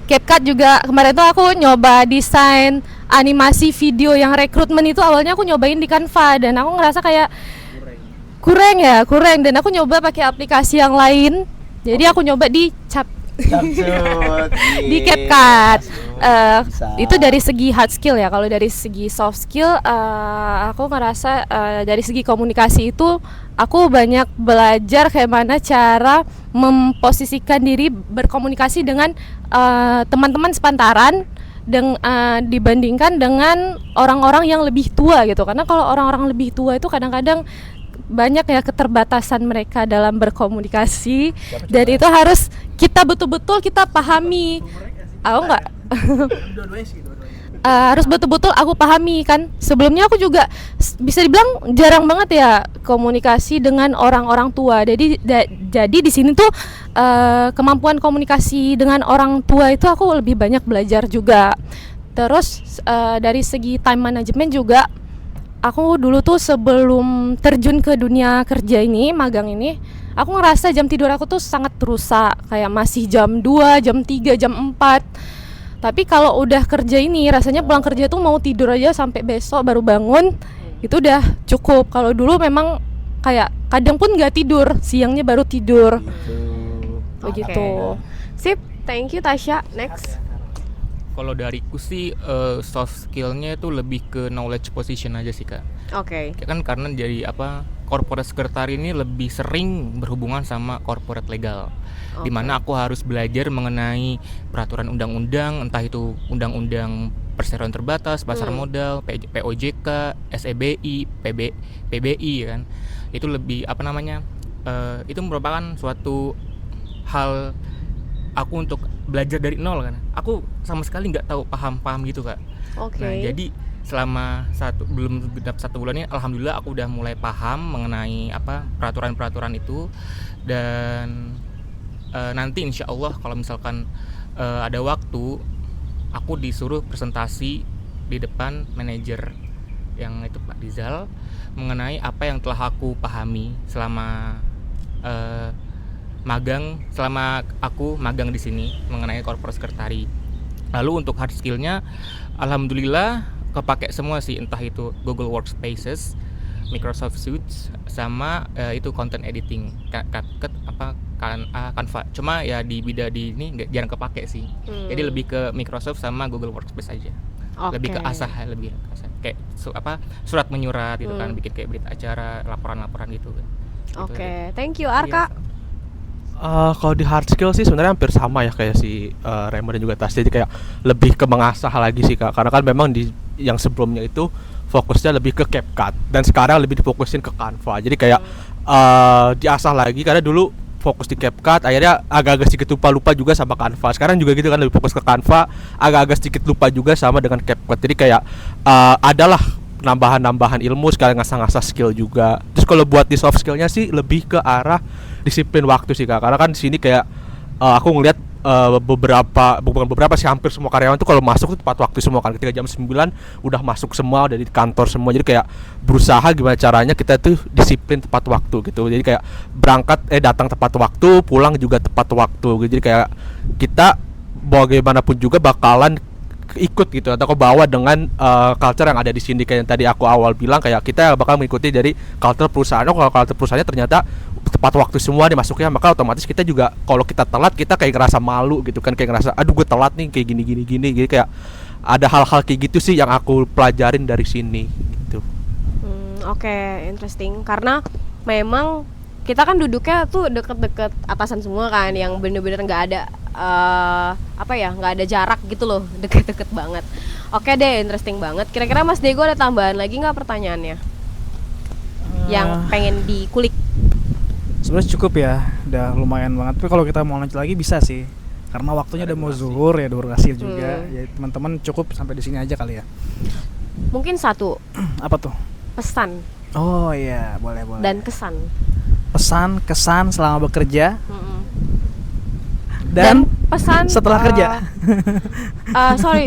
CapCut juga kemarin tuh aku nyoba desain animasi video yang rekrutmen itu awalnya aku nyobain di Canva dan aku ngerasa kayak kurang dan aku nyoba pakai aplikasi yang lain. Jadi aku nyoba di Capcut. di CapCut. Itu dari segi hard skill ya. Kalau dari segi soft skill, aku ngerasa dari segi komunikasi itu aku banyak belajar kayak mana cara memposisikan diri berkomunikasi dengan teman-teman sepantaran dibandingkan dengan orang-orang yang lebih tua gitu. Karena kalau orang-orang lebih tua itu kadang-kadang banyak ya keterbatasan mereka dalam berkomunikasi dan itu harus kita betul-betul kita pahami. Aku nggak harus betul-betul aku pahami kan. Sebelumnya aku juga bisa dibilang jarang banget ya komunikasi dengan orang-orang tua. Jadi di sini tuh kemampuan komunikasi dengan orang tua itu aku lebih banyak belajar juga. Terus dari segi time management juga aku dulu tuh sebelum terjun ke dunia kerja ini, magang ini, aku ngerasa jam tidur aku tuh sangat rusak. Kayak masih jam 2, jam 3, jam 4. Tapi kalau udah kerja ini, rasanya pulang kerja tuh mau tidur aja sampai besok baru bangun. Itu udah cukup. Kalau dulu memang kayak kadang pun nggak tidur, siangnya baru tidur. Begitu. Sip, thank you Tasya. Next. Kalau dariku sih soft skillnya itu lebih ke knowledge position aja sih Kak. Oke. Kan karena jadi corporate secretary ini lebih sering berhubungan sama corporate legal. Dimana aku harus belajar mengenai peraturan undang-undang, entah itu undang-undang perseroan terbatas, pasar modal, POJK, SEBI, PBI kan. Itu lebih itu merupakan suatu hal aku untuk belajar dari nol kan. Aku sama sekali nggak tahu paham gitu Kak. Oke. Nah jadi selama belum genap 1 bulan ini, alhamdulillah aku udah mulai paham mengenai peraturan-peraturan itu. Dan nanti insya Allah kalau misalkan ada waktu, aku disuruh presentasi di depan manajer yang itu Pak Rizal mengenai apa yang telah aku pahami selama aku magang di sini mengenai corporate secretary. Lalu untuk hard skillnya, alhamdulillah kepake semua sih, entah itu Google Workspaces, Microsoft Suite, sama itu content editing, CapCut Canva. Cuma ya di bidang di ini jarang kepake sih. Jadi lebih ke Microsoft sama Google Workspace aja. Lebih ke asah, kayak surat menyurat gitu kan, bikin kayak berita acara, laporan-laporan gitu kan. Oke, thank you Arka. Kalau di hard skill sih sebenarnya hampir sama ya kayak si Remo dan juga Tas. Jadi kayak lebih ke mengasah lagi sih Kak. Karena kan memang di yang sebelumnya itu fokusnya lebih ke CapCut dan sekarang lebih difokusin ke Canva. Jadi kayak diasah lagi karena dulu fokus di CapCut, akhirnya agak-agak sedikit lupa juga sama Canva. Sekarang juga gitu kan, lebih fokus ke Canva, agak-agak sedikit lupa juga sama dengan CapCut. Jadi kayak adalah nambahan ilmu sekali ngasah-ngasah skill juga. Terus kalau buat di soft skillnya sih lebih ke arah disiplin waktu sih Kak. Karena kan di sini kayak aku ngelihat bukan beberapa sih, hampir semua karyawan tuh kalau masuk tuh tepat waktu semua kan. Ketika jam 9 udah masuk semua, udah di kantor semua. Jadi kayak berusaha gimana caranya kita tuh disiplin tepat waktu gitu. Jadi kayak datang tepat waktu, pulang juga tepat waktu gitu. Jadi kayak kita bagaimanapun juga bakalan ikut gitu atau kebawa dengan culture yang ada di sini. Kayak yang tadi aku awal bilang, kayak kita bakal mengikuti dari culture perusahaan. Kalau culture perusahaannya ternyata tepat waktu semua dimasuknya, maka otomatis kita juga kalau kita telat, kita kayak ngerasa malu gitu kan, kayak ngerasa aduh gue telat nih kayak gini. Jadi kayak ada hal-hal kayak gitu sih yang aku pelajarin dari sini gitu. Oke, interesting. Karena memang kita kan duduknya tuh deket-deket atasan semua kan, yang bener-bener nggak ada nggak ada jarak gitu loh, deket-deket banget. Oke deh, interesting banget. Kira-kira Mas Diego ada tambahan lagi nggak pertanyaannya yang pengen dikulik? Sebenarnya cukup ya, udah lumayan banget. Tapi kalau kita mau lanjut lagi bisa sih, karena waktunya udah mau zuhur ya, durasi juga. Ya teman-teman cukup sampai di sini aja kali ya. Mungkin satu. Apa tuh? Pesan. Oh iya, boleh. Dan kesan. Pesan, kesan selama bekerja. Dan pesan setelah kerja. Sorry.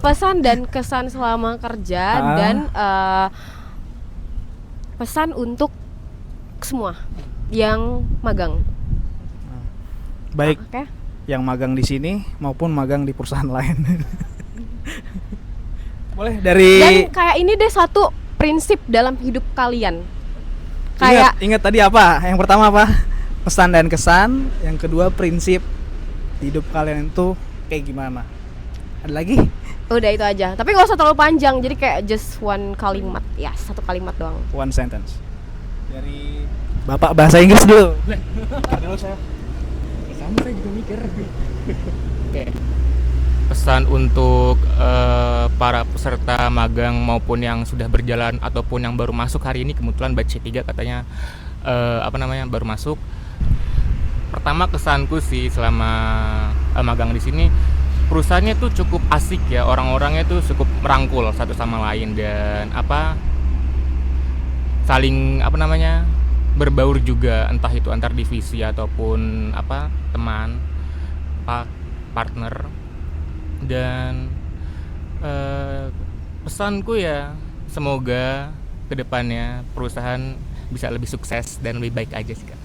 Pesan dan kesan selama kerja dan pesan untuk semua yang magang. Baik. Okay. Yang magang di sini maupun magang di perusahaan lain. Boleh dari. Dan kayak ini deh satu prinsip dalam hidup kalian. Kayak Ingat tadi apa? Yang pertama apa? Pesan dan kesan. Yang kedua prinsip hidup kalian itu kayak gimana? Ada lagi? Udah itu aja. Tapi gak usah terlalu panjang. Jadi kayak just one kalimat. Ya, satu kalimat doang. One sentence. Dari Bapak bahasa Inggris dulu. Dulu saya. Sama saya juga mikir. Oke. Pesan untuk para peserta magang maupun yang sudah berjalan ataupun yang baru masuk hari ini, kebetulan batch 3 katanya baru masuk. Pertama kesanku sih selama magang di sini, perusahaannya tuh cukup asik ya, orang-orangnya tuh cukup merangkul satu sama lain dan saling berbaur juga, entah itu antar divisi ataupun teman, partner. Dan pesanku ya, semoga kedepannya perusahaan bisa lebih sukses dan lebih baik aja sih Kak.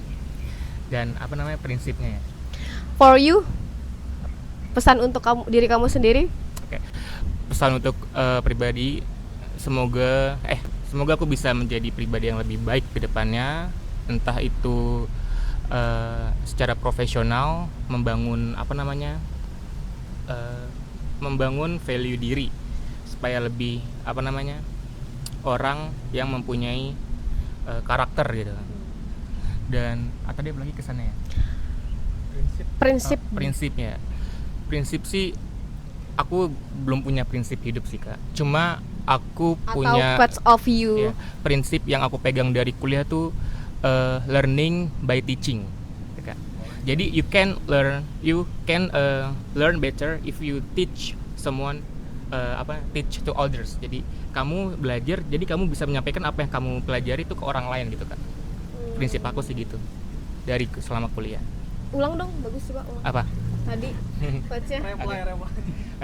Dan prinsipnya ya. For you, pesan untuk diri kamu sendiri? Oke. Pesan untuk pribadi, semoga aku bisa menjadi pribadi yang lebih baik ke depannya, entah itu secara profesional, membangun value diri supaya lebih orang yang mempunyai karakter gitu. Dan tadi lagi kesannya ya? Prinsipnya. Prinsip sih aku belum punya prinsip hidup sih Kak. Cuma aku punya quotes of you. Ya, prinsip yang aku pegang dari kuliah tuh learning by teaching. Kak. Jadi you can learn better if you teach someone teach to others. Jadi kamu belajar, jadi kamu bisa menyampaikan apa yang kamu pelajari itu ke orang lain gitu Kak. Prinsip aku sih gitu dari selama kuliah. Ulang dong, bagus coba ulang. Apa? Tadi quotes-nya.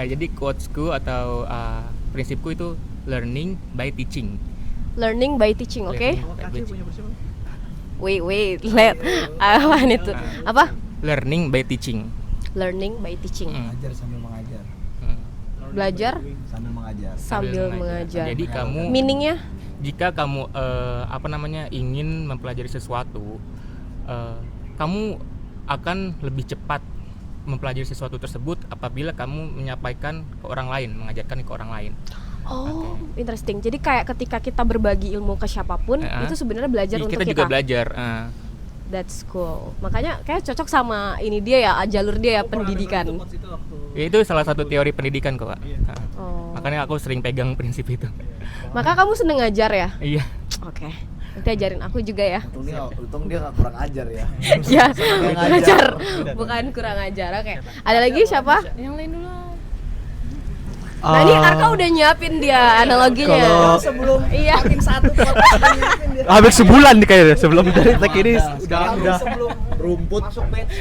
Jadi quotesku atau prinsipku itu learning by teaching. Learning by teaching, oke? Learning by teaching. Wait, let. Apaan itu? Apa? Learning by teaching. Learning by teaching. Belajar sambil mengajar. Belajar Sambil mengajar. sambil mengajar. Jadi kamu Meaningnya? jika kamu ingin mempelajari sesuatu, kamu akan lebih cepat mempelajari sesuatu tersebut apabila kamu menyampaikan ke orang lain, mengajarkan ke orang lain. Oh, interesting. Jadi kayak ketika kita berbagi ilmu ke siapapun, itu sebenarnya belajar untuk kita kita. juga belajar. That's cool. Makanya kayak cocok sama ini dia ya, jalur dia ya, pendidikan. Ya, itu salah satu teori pendidikan kok, Kak. Oh. Makanya aku sering pegang prinsip itu. Maka kamu seneng ngajar ya? Iya. Oke. Nanti ajarin aku juga ya. Untung dia nggak kurang ajar ya. Ya, ngajar. Bukan kurang ajar. Oke. Ada lagi siapa? Yang lain dulu. Nah, ini Arka udah nyiapin dia analoginya. kalau- Sebelum Iya. makin satu Hampir sebulan nih kayaknya sebelum dari tag ini udah sebelum rumput masuk batch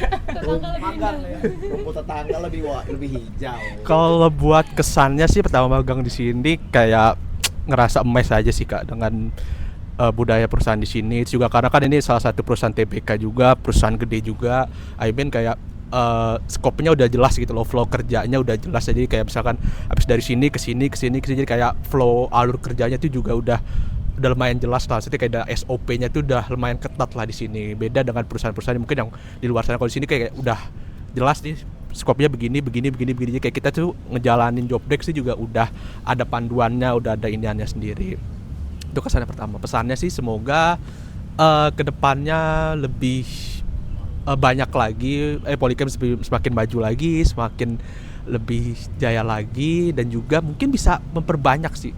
magang ya. Rumput tetangga lebih hijau. Kalau buat kesannya sih pertama magang di sini kayak ngerasa emes aja sih Kak dengan budaya perusahaan di sini. Itu juga karena kan ini salah satu perusahaan TBK juga, perusahaan gede juga. I mean kayak skopnya udah jelas gitu loh, flow kerjanya udah jelas. Jadi kayak misalkan habis dari sini ke sini jadi kayak flow alur kerjanya itu juga udah lumayan jelas lah. Jadi kayak ada SOP-nya itu udah lumayan ketat lah di sini. Beda dengan perusahaan-perusahaan mungkin yang di luar sana. Kalau di sini kayak udah jelas nih skopnya begini. Jadi kayak kita tuh ngejalanin job desk sih juga udah ada panduannya, udah ada iniannya sendiri. Itu kesannya pertama. Pesannya sih semoga kedepannya lebih banyak lagi Polycam semakin maju lagi, semakin lebih jaya lagi, dan juga mungkin bisa memperbanyak sih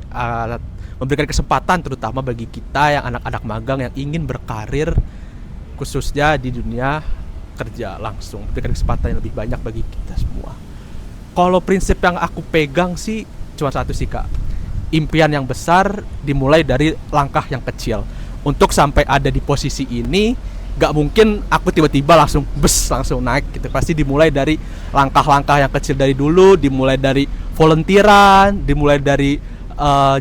memberikan kesempatan terutama bagi kita yang anak-anak magang yang ingin berkarir khususnya di dunia kerja langsung, memberikan kesempatan yang lebih banyak bagi kita semua. Kalau prinsip yang aku pegang sih cuma satu sih Kak, impian yang besar dimulai dari langkah yang kecil. Untuk sampai ada di posisi ini gak mungkin aku tiba-tiba langsung naik gitu. Pasti dimulai dari langkah-langkah yang kecil dari dulu, dimulai dari volunteeran, dimulai dari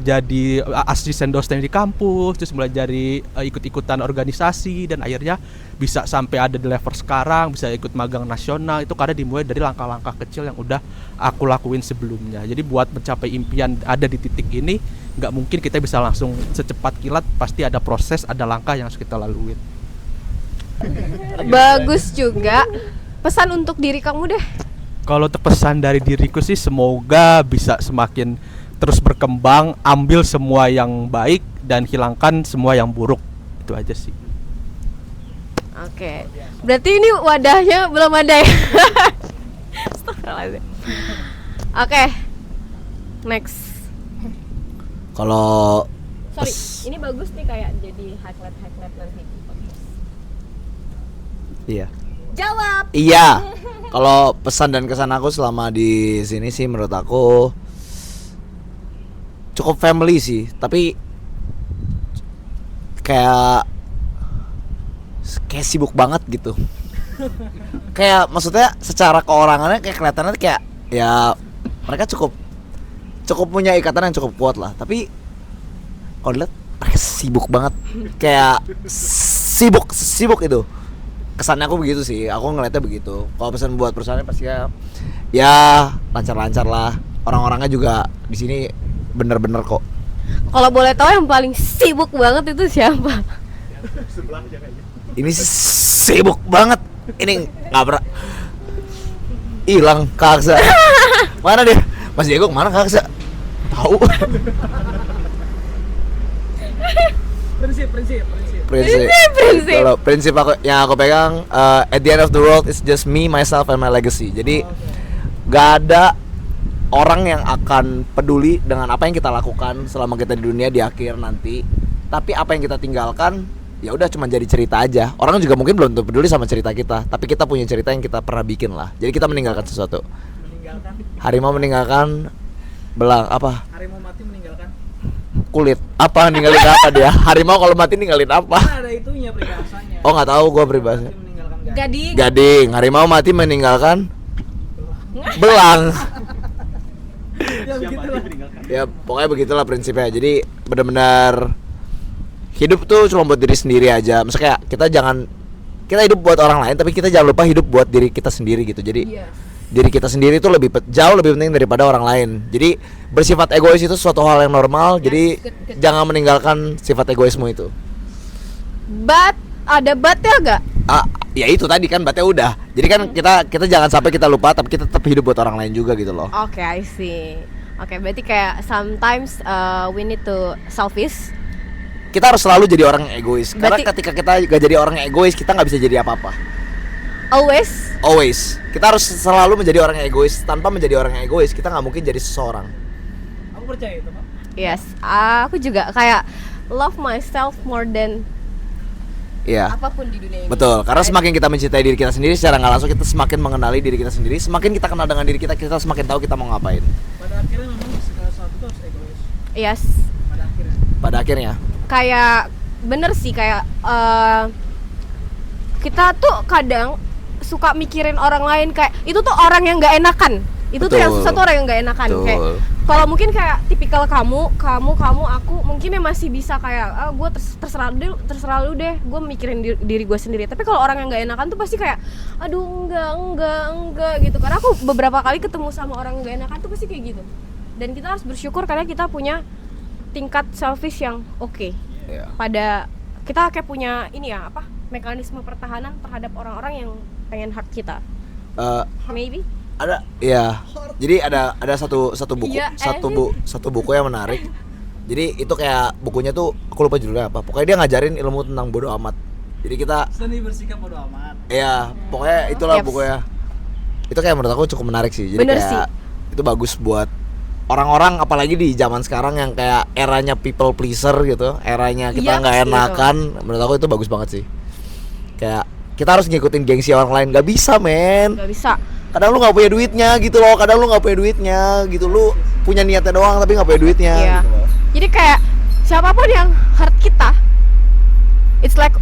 jadi asisten dosen di kampus, terus mulai dari ikut-ikutan organisasi, dan akhirnya bisa sampai ada di level sekarang, bisa ikut magang nasional. Itu karena dimulai dari langkah-langkah kecil yang udah aku lakuin sebelumnya. Jadi buat mencapai impian ada di titik ini, gak mungkin kita bisa langsung secepat kilat, pasti ada proses, ada langkah yang harus kita laluin. Bagus juga. Pesan untuk diri kamu deh. Kalau untuk pesan dari diriku sih semoga bisa semakin terus berkembang, ambil semua yang baik dan hilangkan semua yang buruk. Itu aja sih. Oke. Berarti ini wadahnya belum ada ya? Astagfirullahaladzim. Oke. Next. Kalau Sorry, ini bagus nih kayak jadi highlight nanti. iya. Jawab. Iya. Kalau pesan dan kesan aku selama di sini sih menurut aku cukup family sih, tapi kayak sibuk banget gitu. Kayak maksudnya secara keorangannya kayak kelihatannya kayak ya mereka cukup punya ikatan yang cukup kuat lah, tapi kalau dilihat mereka sibuk banget. Kayak sibuk itu. Kesannya aku begitu sih, aku ngeliatnya begitu. Kalau pesan buat perusahaannya pasti ya lancar-lancar lah. Orang-orangnya juga di sini bener-bener kok. Kalau boleh tahu yang paling sibuk banget itu siapa? Ini sibuk banget. Ini nggak pernah hilang Kak Aksa. Mana dia? Mas Diego kemana Kak Aksa? Tahu. Prinsip. Kalau prinsip yang aku pegang, at the end of the world it's just me, myself, and my legacy. Jadi gak ada orang yang akan peduli dengan apa yang kita lakukan selama kita di dunia di akhir nanti. Tapi apa yang kita tinggalkan ya udah cuma jadi cerita aja. Orang juga mungkin belum tentu peduli sama cerita kita, tapi kita punya cerita yang kita pernah bikin lah. Jadi kita meninggalkan sesuatu. Harimau meninggalkan Belang apa? Harimau mati meninggalkan. Kulit. Apa ninggalin apa dia? Harimau kalau mati ninggalin apa? Kan ada itunya peribahasanya. Oh nggak tahu gua peribahasa. Mati meninggalkan gading. Gading. Gading, harimau mati meninggalkan belang. Ya begitulah. Ya pokoknya begitulah prinsipnya. Jadi benar-benar hidup tuh cuma buat diri sendiri aja. Maksudnya kayak kita hidup buat orang lain, tapi kita jangan lupa hidup buat diri kita sendiri gitu. Jadi diri kita sendiri itu jauh lebih penting daripada orang lain. Jadi bersifat egois itu suatu hal yang normal. Jadi good. jangan meninggalkan sifat egoismu itu. But ada batnya gak? Ya itu tadi kan batnya udah. Jadi kan kita jangan sampai kita lupa, tapi kita tetap hidup buat orang lain juga gitu loh. Oke, I see. Oke, berarti kayak sometimes we need to selfish. Kita harus selalu jadi orang yang egois. Karena Berarti- ketika kita gak jadi orang yang egois, kita nggak bisa jadi apa-apa. Always. Kita harus selalu menjadi orang yang egois. Tanpa menjadi orang yang egois, kita nggak mungkin jadi seseorang. Aku percaya itu, Pak. Yes, aku juga kayak love myself more than Iya. apapun di dunia ini. Betul, karena semakin kita mencintai diri kita sendiri, secara nggak langsung kita semakin mengenali diri kita sendiri. Semakin kita kenal dengan diri kita, kita semakin tahu kita mau ngapain. Pada akhirnya memang segala sesuatu itu harus egois. Yes, Pada akhirnya. kayak bener sih kayak kita tuh kadang suka mikirin orang lain kayak itu tuh orang yang nggak enakan. Itu tuh yang Betul. susah tuh orang yang nggak enakan. Betul. Kayak kalau mungkin kayak tipikal kamu, aku mungkin ya masih bisa kayak gue terserah lu deh, gue mikirin diri gue sendiri. Tapi kalau orang yang nggak enakan tuh pasti kayak aduh enggak gitu. Karena aku beberapa kali ketemu sama orang yang nggak enakan tuh pasti kayak gitu. Dan kita harus bersyukur karena kita punya tingkat selfish yang oke. Iya. Pada kita kayak punya ini ya apa mekanisme pertahanan terhadap orang-orang yang pengen hurt kita. Maybe. Ada, ya. Jadi ada satu buku, Iya, satu buku yang menarik. Jadi itu kayak bukunya tuh aku lupa judulnya apa. Pokoknya dia ngajarin ilmu tentang bodo amat. Jadi kita Seni bersikap bodo amat. ya pokoknya itulah Yaps. bukunya. Itu kayak menurut aku cukup menarik sih. Jadi Bener kayak sih. itu bagus buat orang-orang apalagi di zaman sekarang yang kayak eranya people pleaser gitu, eranya kita Iya, nggak gitu. enakan. Menurut aku itu bagus banget sih. Kayak kita harus ngikutin gengsi orang lain, nggak bisa men. Gak bisa. Kadang lu nggak punya duitnya gitu loh, kadang lu nggak punya duitnya gitu, lu punya niatnya doang tapi nggak punya duitnya. Iya. Gitu loh. Jadi kayak siapapun yang hurt kita, it's like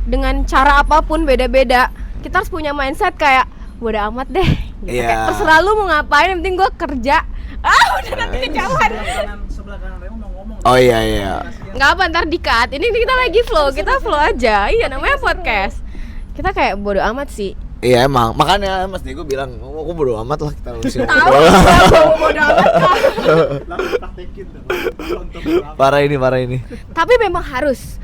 dengan cara apapun beda-beda, kita harus punya mindset kayak bodo amat deh. Gitu. Iya. Kayak terserah lu mau ngapain, yang penting gue kerja. Udah nanti kejauhan. Sebelah kanan Remo mau ngomong. Oh iya. Nggak apa ntar di-cut. Ini kita lagi flow, kita flow aja. Iya namanya podcast. Kita kayak bodo amat sih. Iya emang, makanya Mas Diego bilang, aku bodo amat lah kita urusin. Tahu gue bodo amat kan. Langsung praktekin dong. Parah ini. Tapi memang harus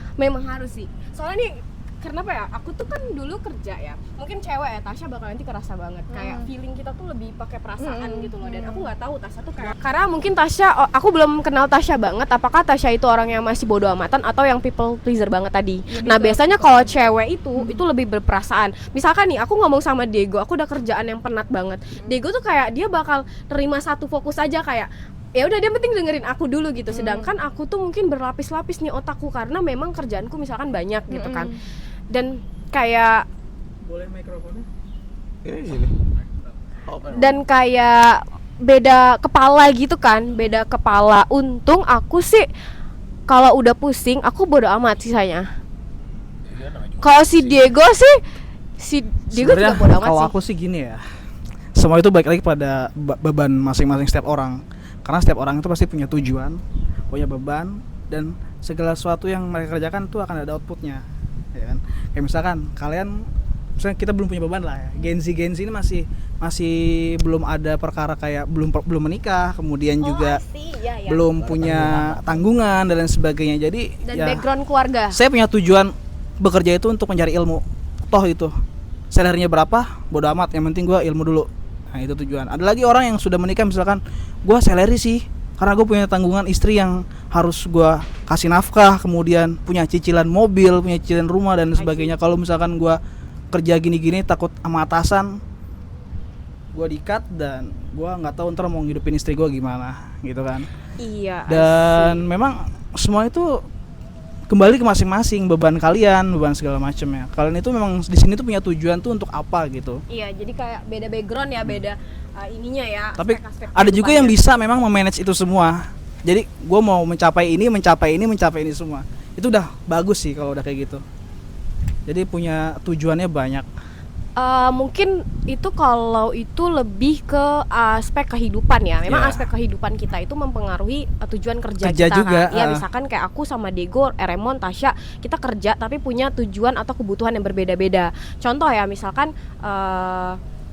sih. Soalnya nih kenapa ya? Aku tuh kan dulu kerja ya. Mungkin cewek ya, Tasya bakal nanti kerasa banget. Kayak feeling kita tuh lebih pakai perasaan gitu loh. Dan aku nggak tahu Tasya tuh kayak karena mungkin Tasya, aku belum kenal Tasya banget. Apakah Tasya itu orang yang masih bodo amatan atau yang people pleaser banget tadi? Nah biasanya kalau cewek itu lebih berperasaan. Misalkan nih aku ngomong sama Diego, aku udah kerjaan yang penat banget. Diego tuh kayak dia bakal terima satu fokus aja kayak ya udah dia penting dengerin aku dulu gitu. Sedangkan aku tuh mungkin berlapis-lapis nih otakku karena memang kerjaanku misalkan banyak gitu kan. Dan kayak Boleh mikrofonnya? Ini di sini. dan kayak beda kepala gitu kan, beda kepala. Untung aku sih kalau udah pusing aku bodo amat sisanya. Kalau si Diego juga Sebenarnya bodo amat kalau sih. aku sih gini ya. Semua itu balik lagi pada beban masing-masing setiap orang. Karena setiap orang itu pasti punya tujuan, punya beban, dan segala sesuatu yang mereka kerjakan tuh akan ada outputnya, ya kan? Kayak misalkan kalian, misalnya kita belum punya beban lah ya. Gen Z ini masih belum ada perkara kayak belum menikah, kemudian juga Iya. belum punya tanggungan dan lain sebagainya. Jadi Dan ya, background keluarga. saya punya tujuan bekerja itu untuk mencari ilmu. Toh itu salary-nya berapa, bodo amat, yang penting gue ilmu dulu. Nah itu tujuan. Ada lagi orang yang sudah menikah misalkan, gue salary sih karena gue punya tanggungan istri yang harus gue kasih nafkah, kemudian punya cicilan mobil, punya cicilan rumah dan sebagainya. Kalau misalkan gue kerja gini-gini takut sama atasan, gue di-cut dan gue nggak tahu ntar mau ngidupin istri gue gimana gitu kan. Iya. Dan memang semua itu kembali ke masing-masing beban kalian, beban segala macam ya. Kalian itu memang di sini tuh punya tujuan tuh untuk apa gitu. Iya, jadi kayak beda background ya, beda ininya ya. Tapi aspek-aspek ada juga yang kehidupannya. bisa memang memanage itu semua. Jadi gue mau mencapai ini semua. Itu udah bagus sih kalau udah kayak gitu. Jadi punya tujuannya banyak. Mungkin itu kalau itu lebih ke aspek kehidupan ya. Memang Yeah. aspek kehidupan kita itu mempengaruhi tujuan kerja Kerja kita juga, kan. Ya misalkan kayak aku sama Dego, Eremon, Tasya, kita kerja tapi punya tujuan atau kebutuhan yang berbeda-beda. Contoh ya, misalkan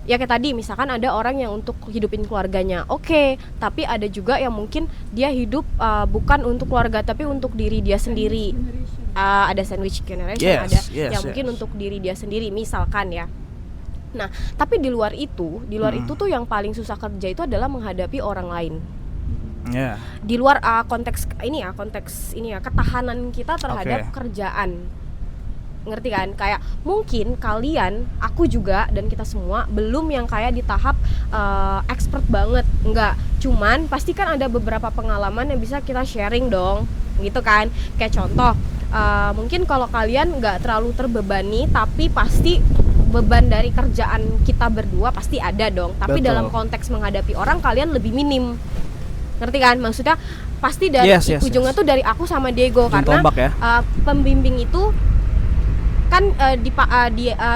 ya kayak tadi, misalkan ada orang yang untuk hidupin keluarganya, oke, tapi ada juga yang mungkin dia hidup bukan untuk keluarga tapi untuk diri dia sendiri. Ada sandwich generation, Yes, ada yes, yang mungkin yes. untuk diri dia sendiri, misalkan ya. Nah, tapi di luar itu tuh yang paling susah kerja itu adalah menghadapi orang lain. Ya. Di luar konteks ini ya, ketahanan kita terhadap Oke. kerjaan. Ngerti kan? Kayak mungkin kalian, aku juga dan kita semua belum yang kayak di tahap expert banget. Enggak, cuman pasti kan ada beberapa pengalaman yang bisa kita sharing dong. Gitu kan? Kayak contoh, mungkin kalau kalian nggak terlalu terbebani, tapi pasti beban dari kerjaan kita berdua pasti ada dong. Tapi Betul. dalam konteks menghadapi orang kalian lebih minim. Ngerti kan? Maksudnya pasti dari Yes, ujungnya yes. tuh dari aku sama Diego, Ujung karena tombak ya. pembimbing itu kan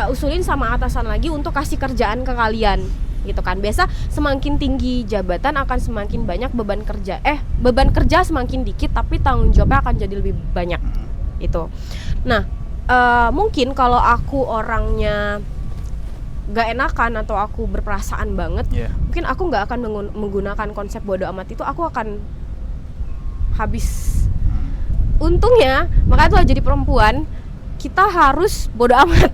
usulin sama atasan lagi untuk kasih kerjaan ke kalian gitu kan. Biasa semakin tinggi jabatan akan semakin banyak beban kerja semakin dikit tapi tanggung jawabnya akan jadi lebih banyak itu. Nah, mungkin kalau aku orangnya gak enakan atau aku berperasaan banget, Yeah. mungkin aku gak akan menggunakan konsep bodo amat itu, aku akan habis. Untungnya, makanya tuh jadi perempuan, kita harus bodo amat.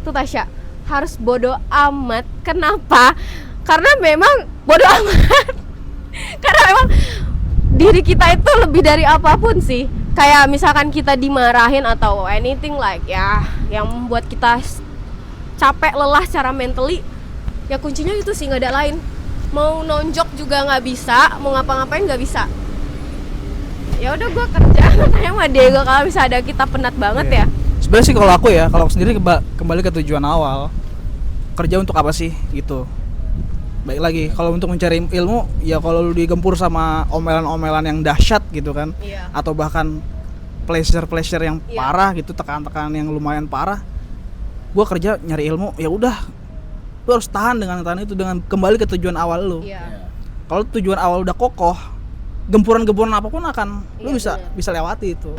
Tuh Tasya, harus bodo amat. Kenapa? Karena memang bodo amat. Karena memang diri kita itu lebih dari apapun sih. Kayak misalkan kita dimarahin atau anything like ya, yang membuat kita capek, lelah secara mentally, ya kuncinya itu sih, nggak ada lain. Mau nonjok juga nggak bisa, mau ngapa-ngapain nggak bisa. Ya udah, gue kerja kayak sama Diego, kalau bisa ada kita penat banget Iya. ya. Sebenarnya sih kalau aku ya, kalau aku sendiri kembali ke tujuan awal. Kerja untuk apa sih gitu. Baik lagi, kalau untuk mencari ilmu, ya kalau lu digempur sama omelan-omelan yang dahsyat gitu kan, Iya. atau bahkan pleasure yang Iya. parah gitu, tekan-tekan yang lumayan parah, gua kerja nyari ilmu, ya udah, lu harus tahan dengan itu, dengan kembali ke tujuan awal lu. Iya. Kalau tujuan awal udah kokoh, gempuran-gempuran apapun akan lu Iya, bisa lewati itu.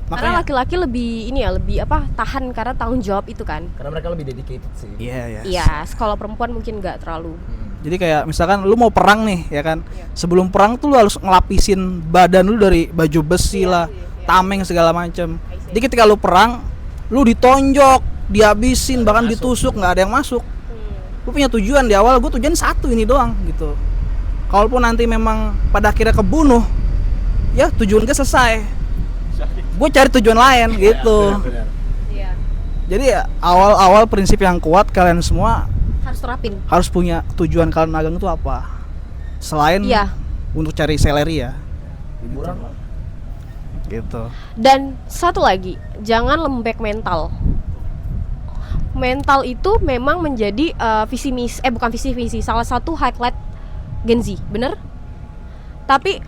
Karena Makanya laki-laki lebih tahan karena tanggung jawab itu kan. Karena mereka lebih dedicated sih. iya. Iya, kalau perempuan mungkin nggak terlalu. Jadi kayak misalkan lu mau perang nih, ya kan? Iya. Sebelum perang tuh lu harus ngelapisin badan lu dari baju besi lah, tameng segala macem. Jadi ketika lu perang, lu ditonjok, dihabisin, bahkan ditusuk, nggak ada yang masuk. Lu punya tujuan di awal, gue tujuan satu ini doang gitu. Kalaupun nanti memang pada akhirnya kebunuh, ya tujuan gue selesai. Gue cari tujuan lain gitu. Iya. Jadi ya, awal prinsip yang kuat kalian semua Harus terapin. harus punya tujuan kalian magang itu apa. Selain Iya. untuk cari salary ya. Gitu. Dan satu lagi, jangan lembek mental. Mental itu memang menjadi visi misi, salah satu highlight Gen Z, bener? Tapi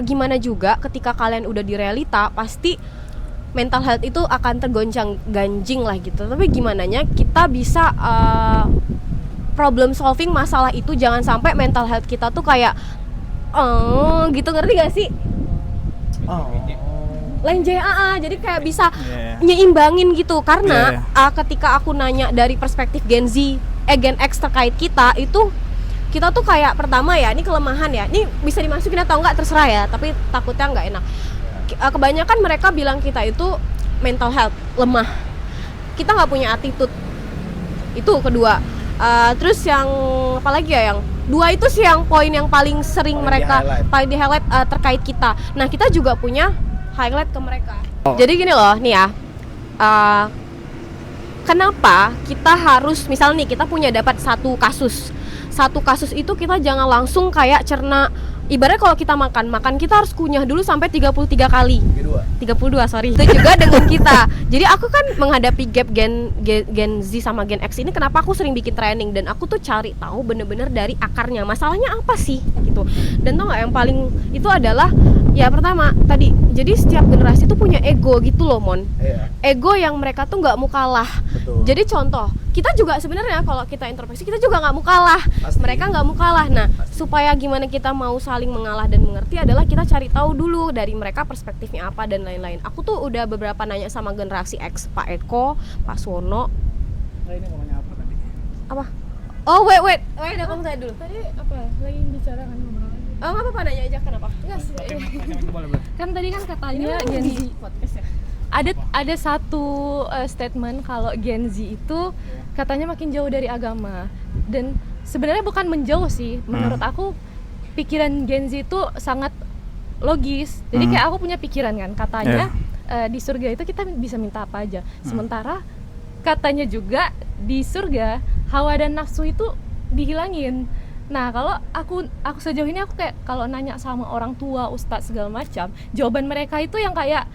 gimana juga ketika kalian udah di realita, pasti mental health itu akan tergoncang-ganjing lah gitu. Tapi gimananya kita bisa problem solving masalah itu, jangan sampai mental health kita tuh kayak gitu, ngerti gak sih? Lain JAA, jadi kayak bisa Yeah. nyeimbangin gitu. Karena Yeah. ketika aku nanya dari perspektif Gen Z, Gen X terkait kita itu, kita tuh kayak pertama ya, ini kelemahan ya, ini bisa dimasukin atau enggak terserah ya, tapi takutnya nggak enak. Kebanyakan mereka bilang kita itu mental health lemah, kita nggak punya attitude, itu kedua. Terus yang apa lagi ya, yang dua itu sih yang poin yang paling sering paling di highlight terkait kita. Nah, kita juga punya highlight ke mereka. Jadi gini loh nih ya, kenapa kita harus, misal nih kita punya dapat satu kasus, satu kasus itu kita jangan langsung kayak cerna. Ibaratnya kalau kita makan kita harus kunyah dulu sampai 33 kali. 32, sorry. Itu juga dengan kita. Jadi aku kan menghadapi gap Gen Z sama Gen X ini, kenapa aku sering bikin training dan aku tuh cari tahu bener-bener dari akarnya. Masalahnya apa sih gitu. Dan tau gak yang paling itu adalah ya pertama tadi. Jadi setiap generasi tuh punya ego gitu loh, Mon. Ego yang mereka tuh nggak mau kalah. Betul. Jadi contoh, kita juga sebenarnya kalau kita introspeksi kita juga nggak mau kalah. Pasti. Mereka nggak mau kalah. Nah, supaya gimana kita mau saling mengalah dan mengerti adalah kita cari tahu dulu dari mereka perspektifnya apa dan lain-lain. Aku tuh udah beberapa nanya sama generasi X, Pak Eko, Pak Suwono. Ini mau nanya apa tadi? Apa? Oh, wait, udah kamu tanya dulu. Tadi apa? Lagi bicara kan ngobrol lagi. Oh, nggak apa-apa, nanya aja kenapa? Enggak sih. Boleh. Kan tadi kan katanya Gen Z podcast ya. ada satu statement kalau Gen Z itu katanya makin jauh dari agama. Dan sebenarnya bukan menjauh sih. Menurut aku pikiran Gen Z itu sangat logis. Jadi kayak aku punya pikiran kan, katanya di surga itu kita bisa minta apa aja. Sementara katanya juga di surga hawa dan nafsu itu dihilangin. Nah, kalau aku sejauh ini aku kayak kalau nanya sama orang tua, ustadz segala macam, jawaban mereka itu yang kayak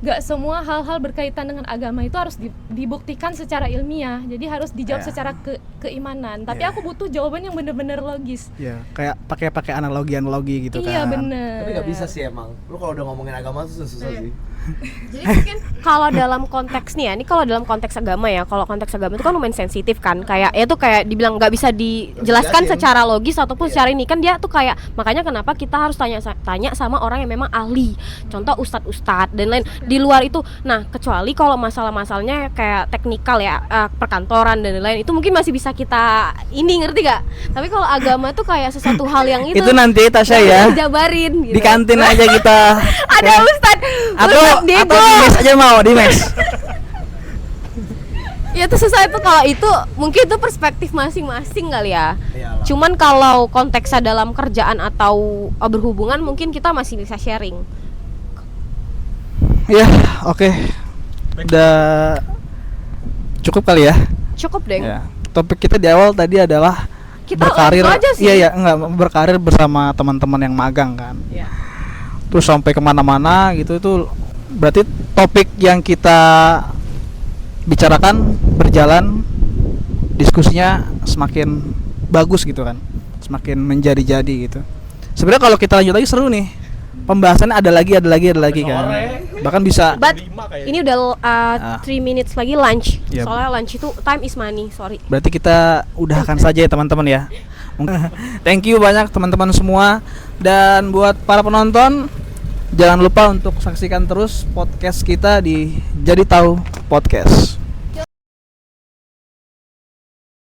gak semua hal-hal berkaitan dengan agama itu harus dibuktikan secara ilmiah. Jadi harus dijawab secara keimanan. Tapi aku butuh jawaban yang bener-bener logis. Iya, kayak pakai analogi gitu kan. Iya bener. Tapi nggak bisa sih emang. Lu kalau udah ngomongin agama tuh susah sih. Jadi mungkin kalau dalam konteks nih ya, ini kalau dalam konteks agama ya, kalau konteks agama itu kan lumayan sensitif kan, kayak ya tuh kayak dibilang nggak bisa dijelaskan secara logis ataupun secara ini kan dia tuh kayak, makanya kenapa kita harus tanya sama orang yang memang ahli, contoh ustadz dan lain di luar itu. Nah kecuali kalau masalahnya kayak teknikal ya, perkantoran dan lain-lain itu mungkin masih bisa kita ini ngerti gak? Tapi kalau agama tuh kayak sesuatu hal yang itu nanti Tasya ya jabarin gitu. di kantin aja kita. Ada ustadz Atau di mes aja mau di mes. Ya itu susah itu, kalau itu mungkin itu perspektif masing-masing kali ya. Iyalah. Cuman kalau konteksnya dalam kerjaan atau berhubungan mungkin kita masih bisa sharing. Ya, oke. Udah cukup kali ya. Cukup deh. Ya. Topik kita di awal tadi adalah Kita berkarir. itu aja sih. Iya, enggak, berkarir bersama teman-teman yang magang kan. Iya. Terus sampai kemana-mana gitu, itu berarti topik yang kita bicarakan berjalan, diskusinya semakin bagus gitu kan, semakin menjadi-jadi gitu. Sebenarnya kalau kita lanjut lagi seru nih, pembahasannya ada lagi kan, bahkan bisa. But ini udah 3 minutes lagi lunch. Yep. Soalnya lunch itu time is money, sorry. Berarti kita udahkan saja ya teman-teman ya. Thank you banyak teman-teman semua, dan buat para penonton jangan lupa untuk saksikan terus podcast kita di Jadi Tahu Podcast.